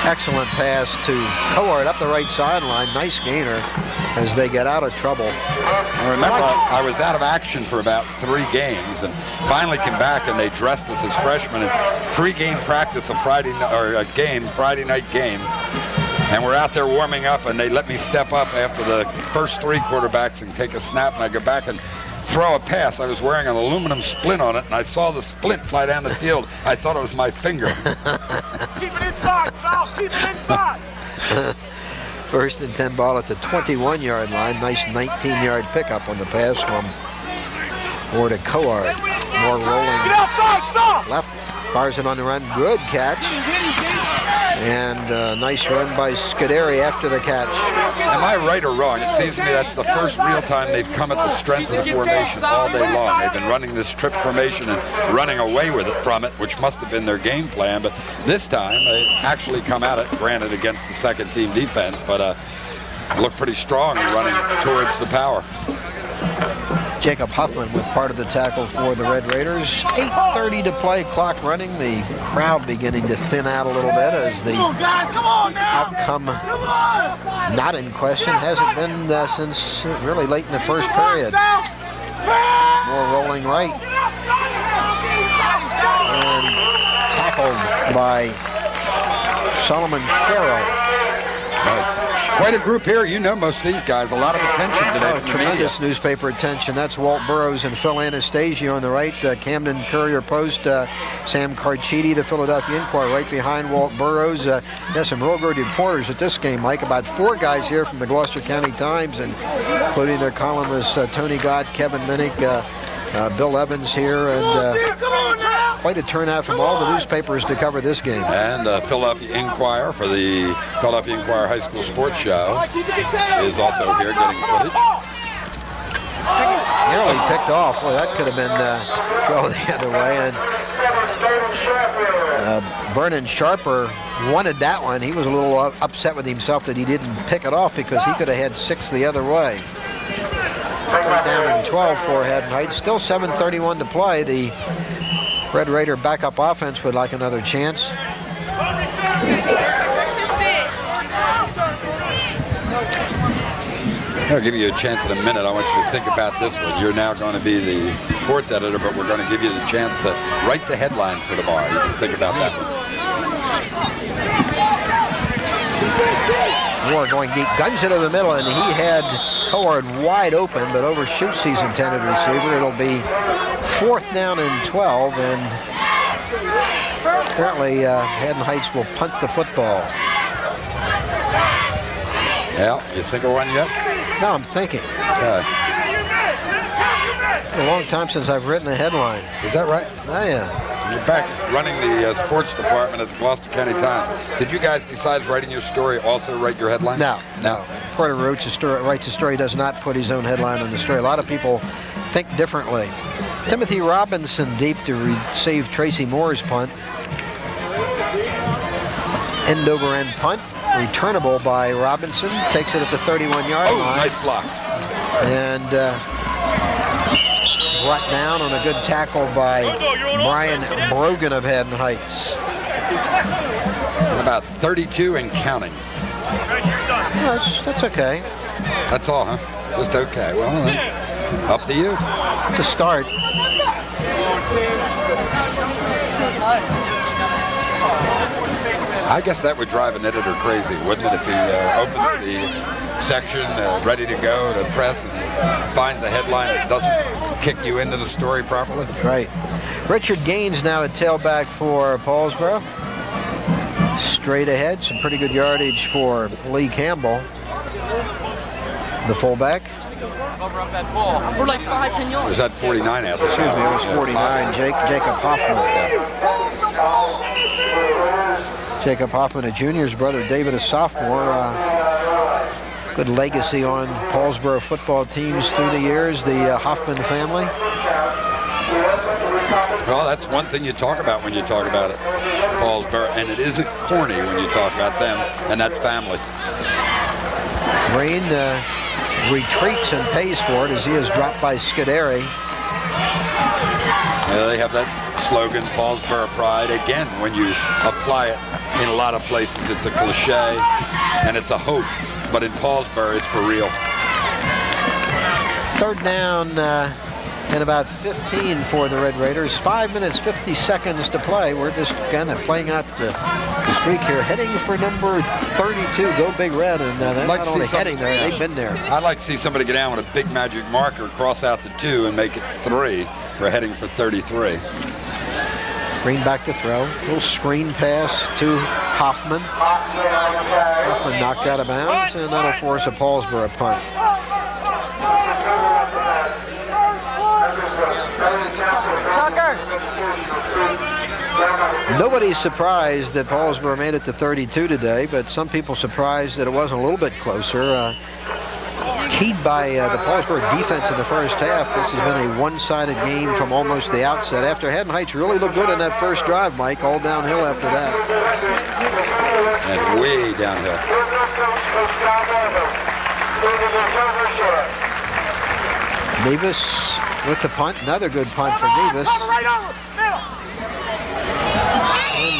Excellent pass to Coart up the right sideline. Nice gainer as they get out of trouble. I remember I was out of action for about 3 games and finally came back, and they dressed us as freshmen in pregame practice, Friday night game. And we're out there warming up, and they let me step up after the first 3 quarterbacks and take a snap, and I go back and throw a pass. I was wearing an aluminum splint on it, and I saw the splint fly down the field. I thought it was my finger. Keep it inside, Val. Keep it inside. First and 10 ball at the 21-yard line. Nice 19-yard pickup on the pass from Moore to Coart. Moore rolling left, fires it on the run. Good catch. And a nice run by Scuderi after the catch. Am I right or wrong? It seems to me that's the first real time they've come at the strength of the formation all day long. They've been running this trip formation and running away with it from it, which must have been their game plan. But this time, they actually come at it, granted against the second-team defense, but look pretty strong running towards the power. Jacob Huffman with part of the tackle for the Red Raiders. 8:30 to play, clock running. The crowd beginning to thin out a little bit as the outcome not in question. Hasn't been since really late in the first period. More rolling right. And tackled by Solomon Sherrill. Quite a group here. You know most of these guys. A lot of attention today. Tremendous newspaper attention. That's Walt Burrows and Phil Anastasio on the right. Camden Courier-Post, Sam Carchidi, the Philadelphia Inquirer, right behind Walt Burrows. Got some real good reporters at this game, Mike. About 4 guys here from the Gloucester County Times, and including their columnists Tony Gott, Kevin Minnick, Bill Evans here, and quite a turnout from all the newspapers to cover this game. And Philadelphia Inquirer for the Philadelphia Inquirer High School Sports Show is also here getting footage. Nearly picked off. Boy, that could have been go the other way. And Vernon Sharper wanted that one. He was a little upset with himself that he didn't pick it off because he could have had 6 the other way. Third down and 12 for Haddon Heights. Still 7:31 to play. The Red Raider backup offense would like another chance. I'll give you a chance in a minute. I want you to think about this one. You're now going to be the sports editor, but we're going to give you the chance to write the headline for tomorrow. You can think about that one. Moore going deep, guns it over the middle, and he had Howard wide open, but overshoots his intended receiver. It'll be 4th down and 12, and apparently Haddon Heights will punt the football. Yeah, you think of one yet? No, I'm thinking. Okay. A long time since I've written a headline. Is that right? Oh, yeah. You're back running the sports department at the Gloucester County Times. Did you guys, besides writing your story, also write your headline? No. Porter writes a story, does not put his own headline on the story. A lot of people think differently. Timothy Robinson deep to receive Tracy Moore's punt. End over end punt. Returnable by Robinson. Takes it at the 31-yard line. Nice block. And brought down on a good tackle by Brian Brogan of Haddon Heights. About 32 and counting. That's okay. That's all, huh? Just okay. Well, up to you. To start. I guess that would drive an editor crazy, wouldn't it, if he opens the section ready to go to press and finds a headline that doesn't kick you into the story properly? Right. Richard Gaines now at tailback for Paulsboro. Straight ahead, some pretty good yardage for Lee Campbell, the fullback. For like 5-10 yards. Was that 49 out there? Excuse me, it was 49. Jacob Hoffman. Jacob Hoffman, a junior's brother. David, a sophomore. Good legacy on Paulsboro football teams through the years, the Hoffman family. Well, that's one thing you talk about when you talk about it, Paulsboro, and it isn't corny when you talk about them, and that's family. Green retreats and pays for it as he is dropped by Scuderi. Yeah, they have that slogan, Paulsboro Pride. Again, when you apply it in a lot of places, it's a cliche and it's a hope, but in Paulsboro, it's for real. Third down and about 15 for the Red Raiders. 5 minutes, 50 seconds to play. We're just kind of playing out the streak here. Heading for number 32, Go Big Red. And they're like not only heading there, they've been there. I'd like to see somebody get down with a big magic marker, cross out the 2, and make it 3 for heading for 33. Green back to throw. Little screen pass to Hoffman. Hoffman knocked out of bounds, and that'll force a Paulsboro punt. Nobody's surprised that Paulsboro made it to 32 today, but some people surprised that it wasn't a little bit closer. Keyed by the Paulsboro defense in the first half. This has been a one-sided game from almost the outset. After Haddon Heights really looked good on that first drive, Mike, all downhill after that. And way downhill. Nevis with the punt. Another good punt for Nevis.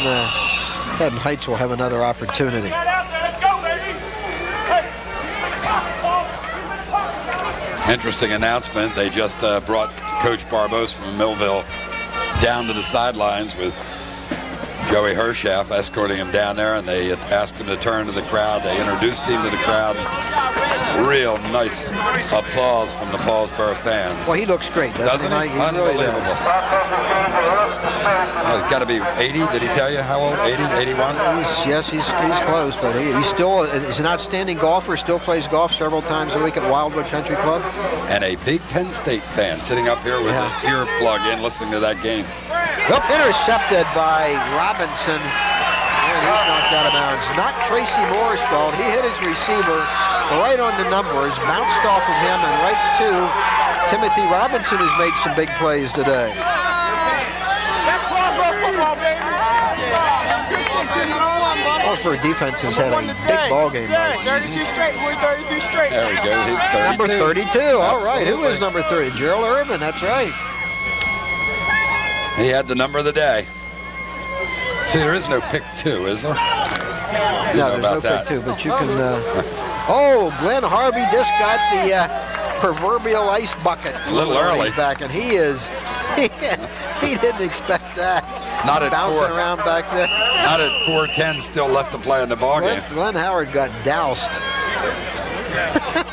And Haddon Heights will have another opportunity. Interesting announcement. They just brought Coach Barbose from Millville down to the sidelines with Joey Hershaff escorting him down there, and they asked him to turn to the crowd. They introduced him to the crowd. Real nice applause from the Paulsboro fans. Well, he looks great, doesn't he? Unbelievable. Oh, he's got to be 80. Did he tell you how old? 80, 81? He's close, but he's an outstanding golfer. Still plays golf several times a week at Wildwood Country Club. And a big Penn State fan sitting up here with an ear plug in, listening to that game. Nope, intercepted by Robinson. And he's knocked out of bounds. Not Tracy Moore's fault. He hit his receiver right on the numbers, bounced off of him, and right to Timothy Robinson, who's made some big plays today. That's Paulsboro football, baby. Paulsboro defense has had a big ball game. 32 straight. We're 32 straight. There we go. Hit 32. Number 32. All right. Who Absolutely. is number 30? Gerald Urban. That's right. He had the number of the day. See, there is no pick 2, is there? No, there's no pick 2, but you can. Oh, Glenn Harvey just got the proverbial ice bucket. A little early. Back, and he is. He didn't expect that. Not at bouncing 4. around back there. Not at 4:10. Still left to play in the ball game. Glenn Howard got doused.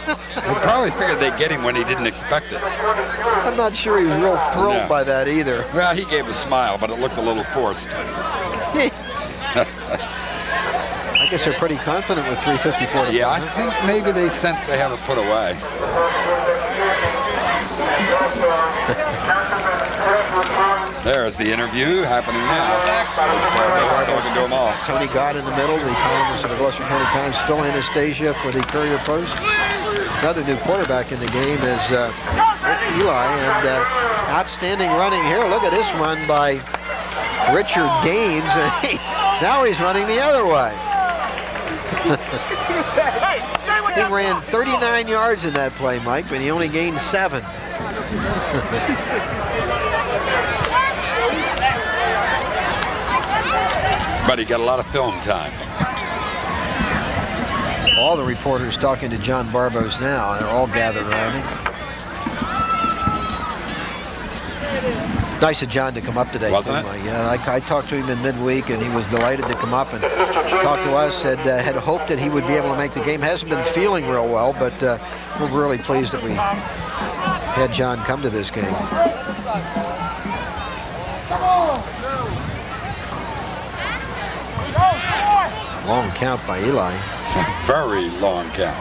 They probably figured they'd get him when he didn't expect it. I'm not sure he was real thrilled by that either. Well, he gave a smile, but it looked a little forced. I guess they're pretty confident with 3:54 to Yeah, I play. think maybe they sense they have it put away. There's the interview happening now. Talking to them all. Tony Gott in the middle, the columnist of the Gloucester County Times. Phil Anastasia for the Courier Post. Another new quarterback in the game is Eli, and outstanding running here. Look at this run by Richard Gaines. Now he's running the other way. He ran 39 yards in that play, Mike, but he only gained 7. But he got a lot of film time. All the reporters talking to John Barbose now. They're all gathered around him. Nice of John to come up today. Wasn't it? Yeah, I talked to him in midweek, and he was delighted to come up and talk to us. Said had hoped that he would be able to make the game. Hasn't been feeling real well, but we're really pleased that we had John come to this game. Long count by Eli. Very long count.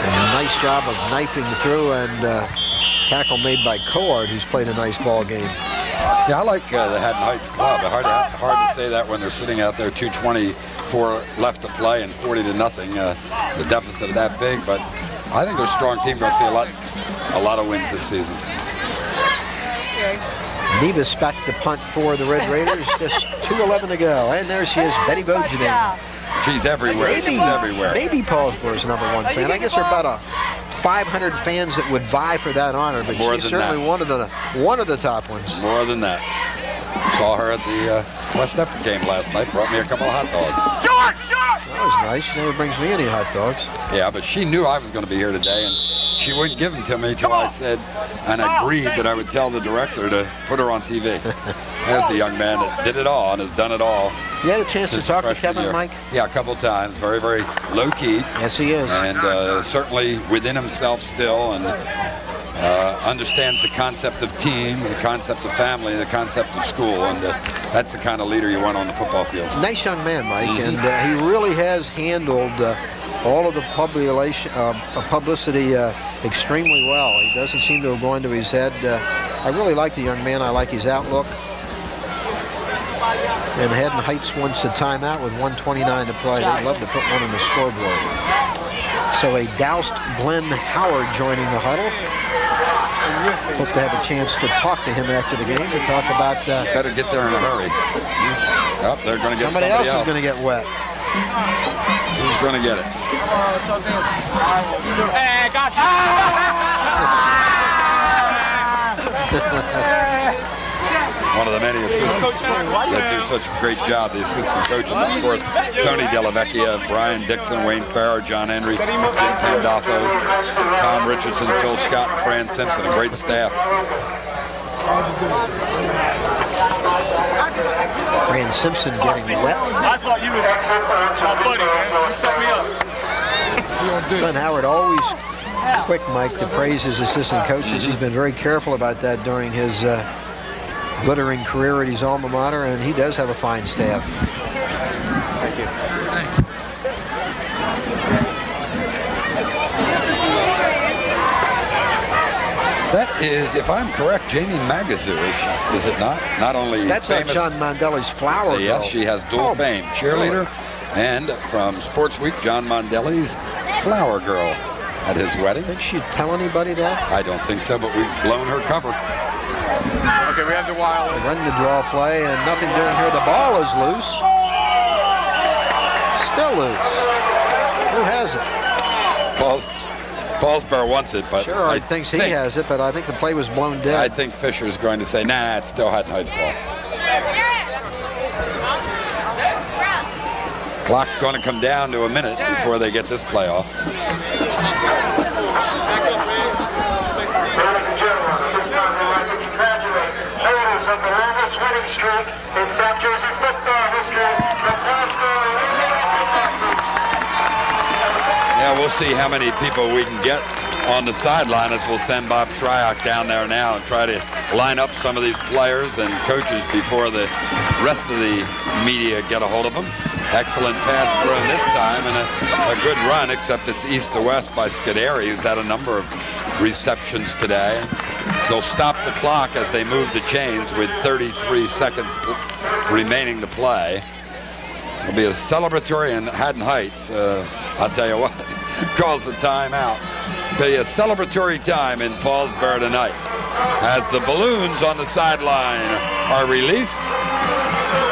And a nice job of knifing through, and tackle made by Coard, who's played a nice ball game. Yeah, I like the Haddon Heights club. Hard to say that when they're sitting out there, 2:24 left to play and 40-0. The deficit that big, but I think they're a strong team. Going to see a lot of wins this season. Nevis back to punt for the Red Raiders. Just 2:11 to go, and there she is, Betty Bojanin. She's everywhere. She's everywhere. Maybe Paulsboro's #1 fan. I guess there are about 500 fans that would vie for that honor, but More she's than certainly that. one of the top ones. More than that. Saw her at the West Effort game last night. Brought me a couple of hot dogs. Short, short! That was nice. She never brings me any hot dogs. Yeah, but she knew I was going to be here today, and she wouldn't give them to me until I said and agreed that I would tell the director to put her on TV. There's the young man that did it all and has done it all. You had a chance to talk to Kevin, year. Mike? Yeah, a couple of times. Very, very low-key. Yes, he is. And certainly within himself still, and understands the concept of team, the concept of family, the concept of school, and that's the kind of leader you want on the football field. Nice young man, Mike, and he really has handled all of the publicity extremely well. He doesn't seem to have gone to his head. I really like the young man. I like his outlook. And Haddon Heights wants a timeout with 1:29 to play. They'd love to put one on the scoreboard. So a doused Glenn Howard joining the huddle. Hope to have a chance to talk to him after the game to talk about... Better get there in a hurry. Oh, they're going to get somebody else is going to get wet. Who's going to get it? Hey, gotcha! One of the many assistants that do such a great job. The assistant coaches, of course, Tony Delavecchia, Brian Dixon, Wayne Farrer, John Henry, Jim Pandolfo, Tom Richardson, Phil Scott, and Fran Simpson. A great staff. Fran Simpson getting wet. I thought you was my buddy, man. You set me up. Glenn Howard always quick, Mike, to praise his assistant coaches. He's been very careful about that during his glittering career at his alma mater, and he does have a fine staff. Thank you. Thanks. That is, if I'm correct, Jamie Magazoo, is it not? Not only That's famous, not John Mondelli's flower girl. Yes, she has dual fame, cheerleader, and from Sports Week, John Mondelli's flower girl at his wedding. Think she'd tell anybody that? I don't think so, but we've blown her cover. Okay, we have the wild. Running the draw play and nothing doing here. The ball is loose. Still loose. Who has it? Paulsboro wants it, but sure, he thinks he has it, but I think the play was blown dead. I think Fisher's going to say, nah, it's still Haddon Heights ball. Clock going to come down to a minute before they get this play off. Ladies and gentlemen, at this time we'd like to congratulate holders of the longest winning streak in South Jersey football history, the Paulsboro. Yeah, we'll see how many people we can get on the sideline as we'll send Bob Shryock down there now and try to line up some of these players and coaches before the rest of the media get a hold of them. Excellent pass for him this time and a good run, except it's east to west by Scuderi, who's had a number of receptions today. They'll stop the clock as they move the chains with 33 seconds remaining to play. It'll be a celebratory in Haddon Heights. I'll tell you what, calls the timeout. It'll be a celebratory time in Paulsboro tonight as the balloons on the sideline are released,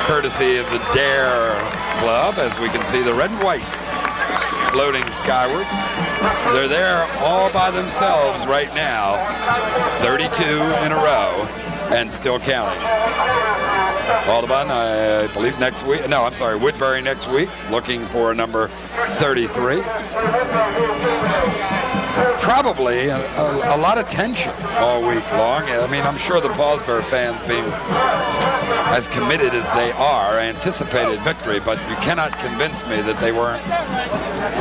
courtesy of the Dare Club, as we can see the red and white floating skyward. They're there all by themselves right now, 32 in a row, and still counting. Audubon, I believe next week. No, I'm sorry, Woodbury next week, looking for number 33. Probably a lot of tension all week long. I mean, I'm sure the Paulsboro fans, being as committed as they are, anticipated victory, but you cannot convince me that they weren't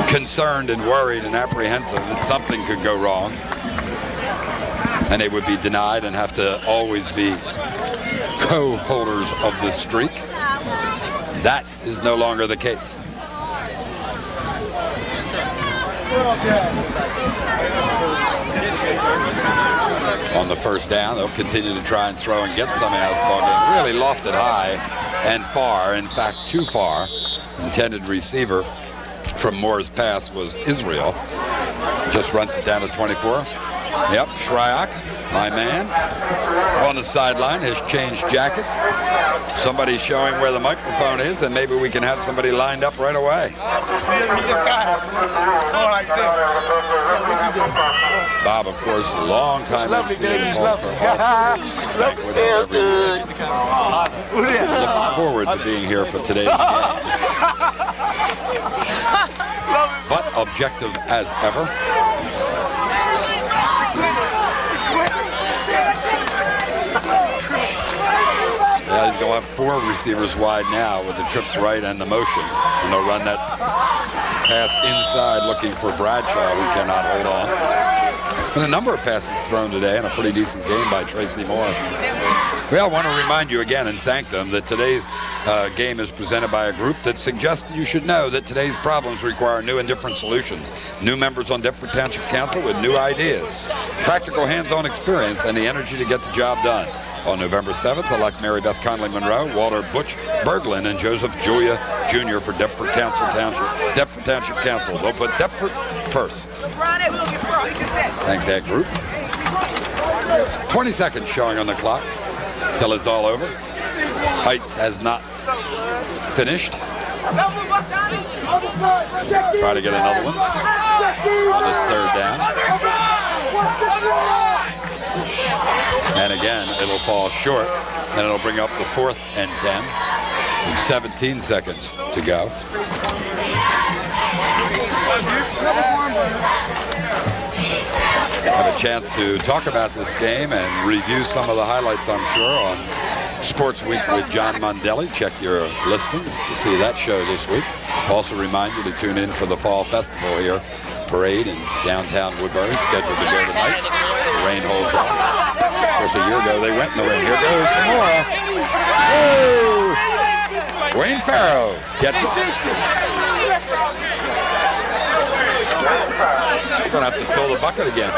concerned and worried and apprehensive that something could go wrong and they would be denied and have to always be co-holders of this streak. That is no longer the case. On the first down, they'll continue to try and throw and get some out of this ball game. Really lofted high and far, in fact, too far. Intended receiver from Moore's pass was Israel. Just runs it down to 24. Yep, Shryock, my man, on the sideline, has changed jackets. Somebody's showing where the microphone is, and maybe we can have somebody lined up right away. He just got it. Oh, like that. What you doing? Bob, of course, a long time. Lovely, baby. It's lovely. Feels good. Looking forward to being here for today's game. But objective as ever. Yeah, he's going to have 4 receivers wide now with the trips right and the motion. And they'll run that pass inside looking for Bradshaw, who cannot hold on. And a number of passes thrown today and a pretty decent game by Tracy Moore. Well, I want to remind you again and thank them that today's game is presented by a group that suggests you should know that today's problems require new and different solutions. New members on Deptford Township Council with new ideas, practical hands-on experience, and the energy to get the job done. On November 7th, elect Mary Beth Conley Monroe, Walter Butch Berglund, and Joseph Julia Jr. for Deptford Township Council. They'll put Deptford first. Thank that group. 20 seconds showing on the clock till it's all over. Heights has not finished. Try to get another one on this third down. And again, it'll fall short, and it'll bring up the 4th and 10. With 17 seconds to go. Have a chance to talk about this game and review some of the highlights, I'm sure, on Sports Week with John Mondelli. Check your listings to see that show this week. Also remind you to tune in for the Fall Festival here, parade in downtown Woodbury, scheduled to go tonight. The rain holds on. Of course, a year ago they went in the rain. Here goes some more. Oh! Wayne Farrow gets it. You're going to have to fill the bucket again.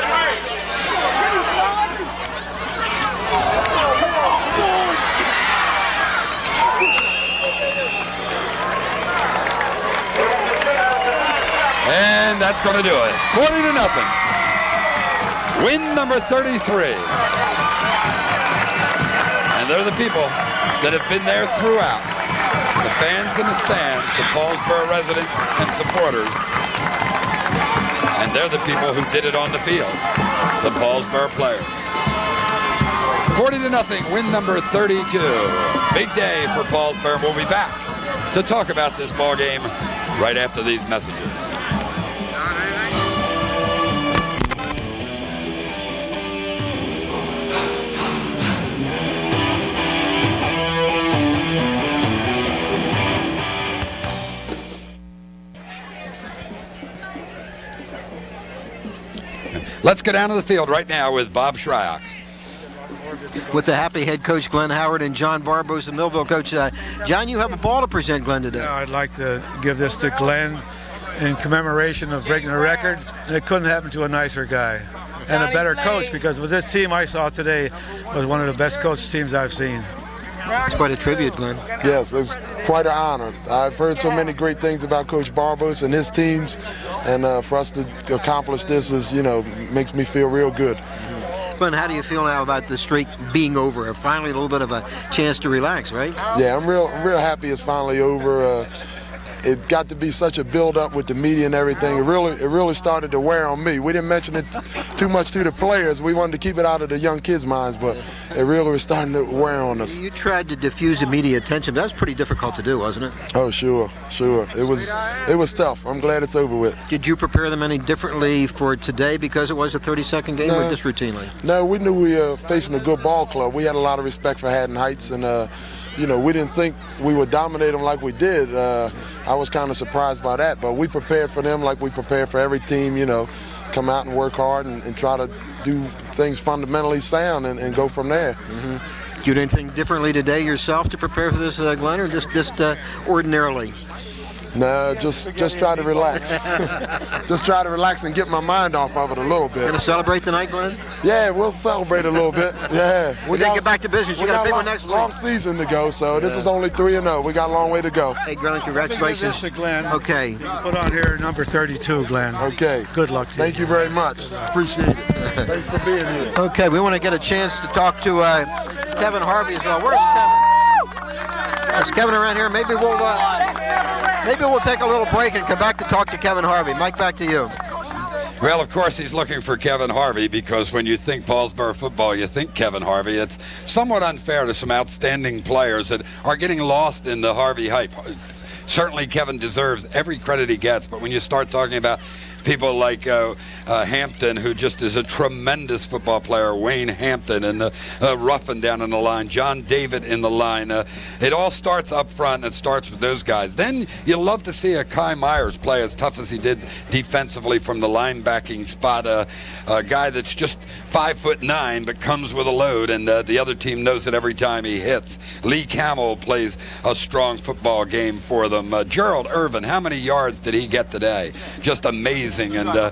And that's going to do it. 40-0. Win number 33. they're the people that have been there throughout. The fans in the stands, the Paulsboro residents and supporters. And they're the people who did it on the field, the Paulsboro players. 40-0, win number 32. Big day for Paulsboro. We'll be back to talk about this ball game right after these messages. Let's go down to the field right now with Bob Shryock. With the happy head coach Glenn Howard and John Barbose, the Millville coach. John, you have a ball to present Glenn today. Yeah, I'd like to give this to Glenn in commemoration of breaking the record, and it couldn't happen to a nicer guy and a better coach, because with this team I saw today was one of the best coach teams I've seen. It's quite a tribute, Glenn. Yes, it's quite an honor. I've heard so many great things about Coach Barbose and his teams, and for us to accomplish this is, makes me feel real good. Glenn, how do you feel now about the streak being over? Finally, a little bit of a chance to relax, right? Yeah, I'm real happy it's finally over. It got to be such a build-up with the media and everything. It really started to wear on me. We didn't mention it too much to the players. We wanted to keep it out of the young kids' minds, but it really was starting to wear on us. You tried to diffuse the media attention. That was pretty difficult to do, wasn't it? Oh, sure. It was tough. I'm glad it's over with. Did you prepare them any differently for today because it was a 30-second game, or just routinely? No, we knew we were facing a good ball club. We had a lot of respect for Haddon Heights, and we didn't think we would dominate them like we did. I was kind of surprised by that, but we prepared for them like we prepare for every team, come out and work hard and try to do things fundamentally sound and go from there. Mm-hmm. You did anything differently today yourself to prepare for this, Glenn, or just ordinarily? No, just try to relax. Just try to relax and get my mind off of it a little bit. Going to celebrate tonight, Glenn? Yeah, we'll celebrate a little bit. Yeah. We got to get back to business. You got a big one next week. Long season to go, so this is only 3-0. We got a long way to go. Hey, Glenn, congratulations. This to Glenn. Okay. Put on here number 32, Glenn. Okay. Good luck to you. Thank you very much. Appreciate it. Thanks for being here. Okay, we want to get a chance to talk to Kevin Harvey as well. Where's Kevin? Is Kevin around here? Maybe we'll take a little break and come back to talk to Kevin Harvey. Mike, back to you. Well, of course, he's looking for Kevin Harvey, because when you think Paulsboro football, you think Kevin Harvey. It's somewhat unfair to some outstanding players that are getting lost in the Harvey hype. Certainly, Kevin deserves every credit he gets, but when you start talking about people like Hampton, who just is a tremendous football player, Wayne Hampton, and Ruffin down in the line, John David in the line. It all starts up front, and it starts with those guys. Then you love to see a Kai Myers play as tough as he did defensively from the linebacking spot, a guy that's just 5'9", but comes with a load, and the other team knows it every time he hits. Lee Camel plays a strong football game for them. Gerald Irvin, how many yards did he get today? Just amazing. And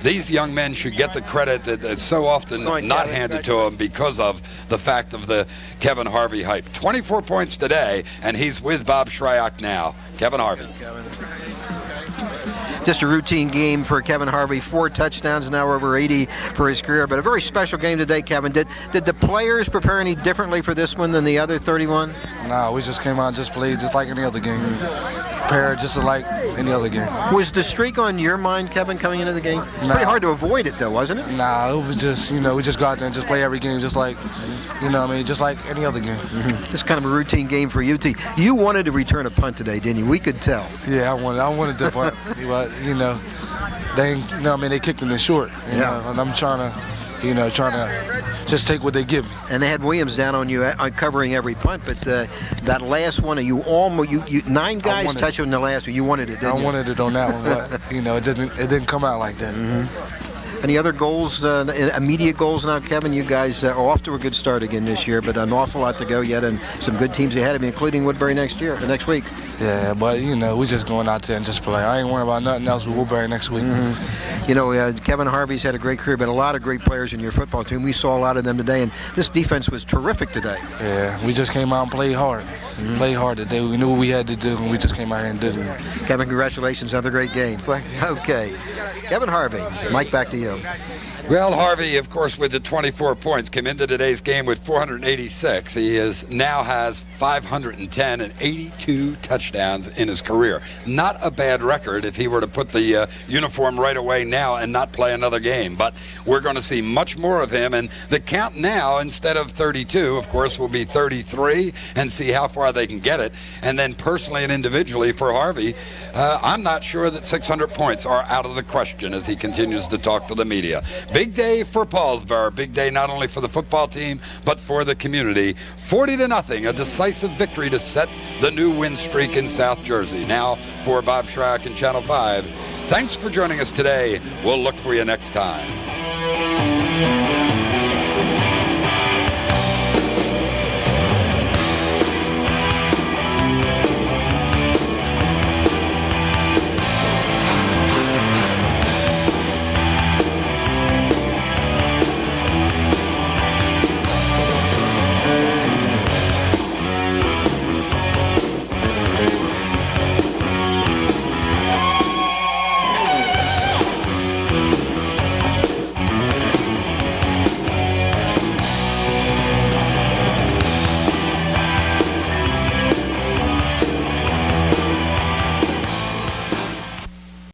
these young men should get the credit that is so often not handed to them because of the fact of the Kevin Harvey hype. 24 points today, and he's with Bob Shryock now. Kevin Harvey. Just a routine game for Kevin Harvey. 4 touchdowns, now over 80 for his career. But a very special game today, Kevin. Did the players prepare any differently for this one than the other 31? No, we just came out and just played just like any other game. Prepared just like any other game. Was the streak on your mind, Kevin, coming into the game? It's pretty hard to avoid it, though, wasn't it? Nah, it was just, we just go out there and just play every game just like, just like any other game. This kind of a routine game for you, too. You wanted to return a punt today, didn't you? We could tell. Yeah, I wanted to punt. But, they kicked it in short, and I'm trying to just take what they give me. And they had Williams down on you covering every punt, but that last one, you almost 9 guys touched on the last one. You wanted it, didn't you? I wanted it on that one, but it didn't come out like that. Any other goals, immediate goals now, Kevin? You guys are off to a good start again this year, but an awful lot to go yet, and some good teams ahead of you, including Woodbury next week. Yeah, but we just going out there and just play. I ain't worrying about nothing else with Woodbury next week. You know, Kevin Harvey's had a great career, but a lot of great players in your football team. We saw a lot of them today, and this defense was terrific today. Yeah, we just came out and played hard. Played hard today. We knew what we had to do, and we just came out here and did it. Kevin, congratulations. Another great game. Thank you. Okay. Kevin Harvey, Mike, back to you. Well, Harvey, of course, with the 24 points, came into today's game with 486. He now has 510 and 82 touchdowns in his career. Not a bad record if he were to put the uniform right away now and not play another game. But we're going to see much more of him. And the count now, instead of 32, of course, will be 33, and see how far they can get it. And then personally and individually for Harvey, I'm not sure that 600 points are out of the question as he continues to talk to the media. Big day for Paulsboro. Big day not only for the football team, but for the community. 40-0, a decisive victory to set the new win streak in South Jersey. Now, for Bob Schrack and Channel 5, thanks for joining us today. We'll look for you next time.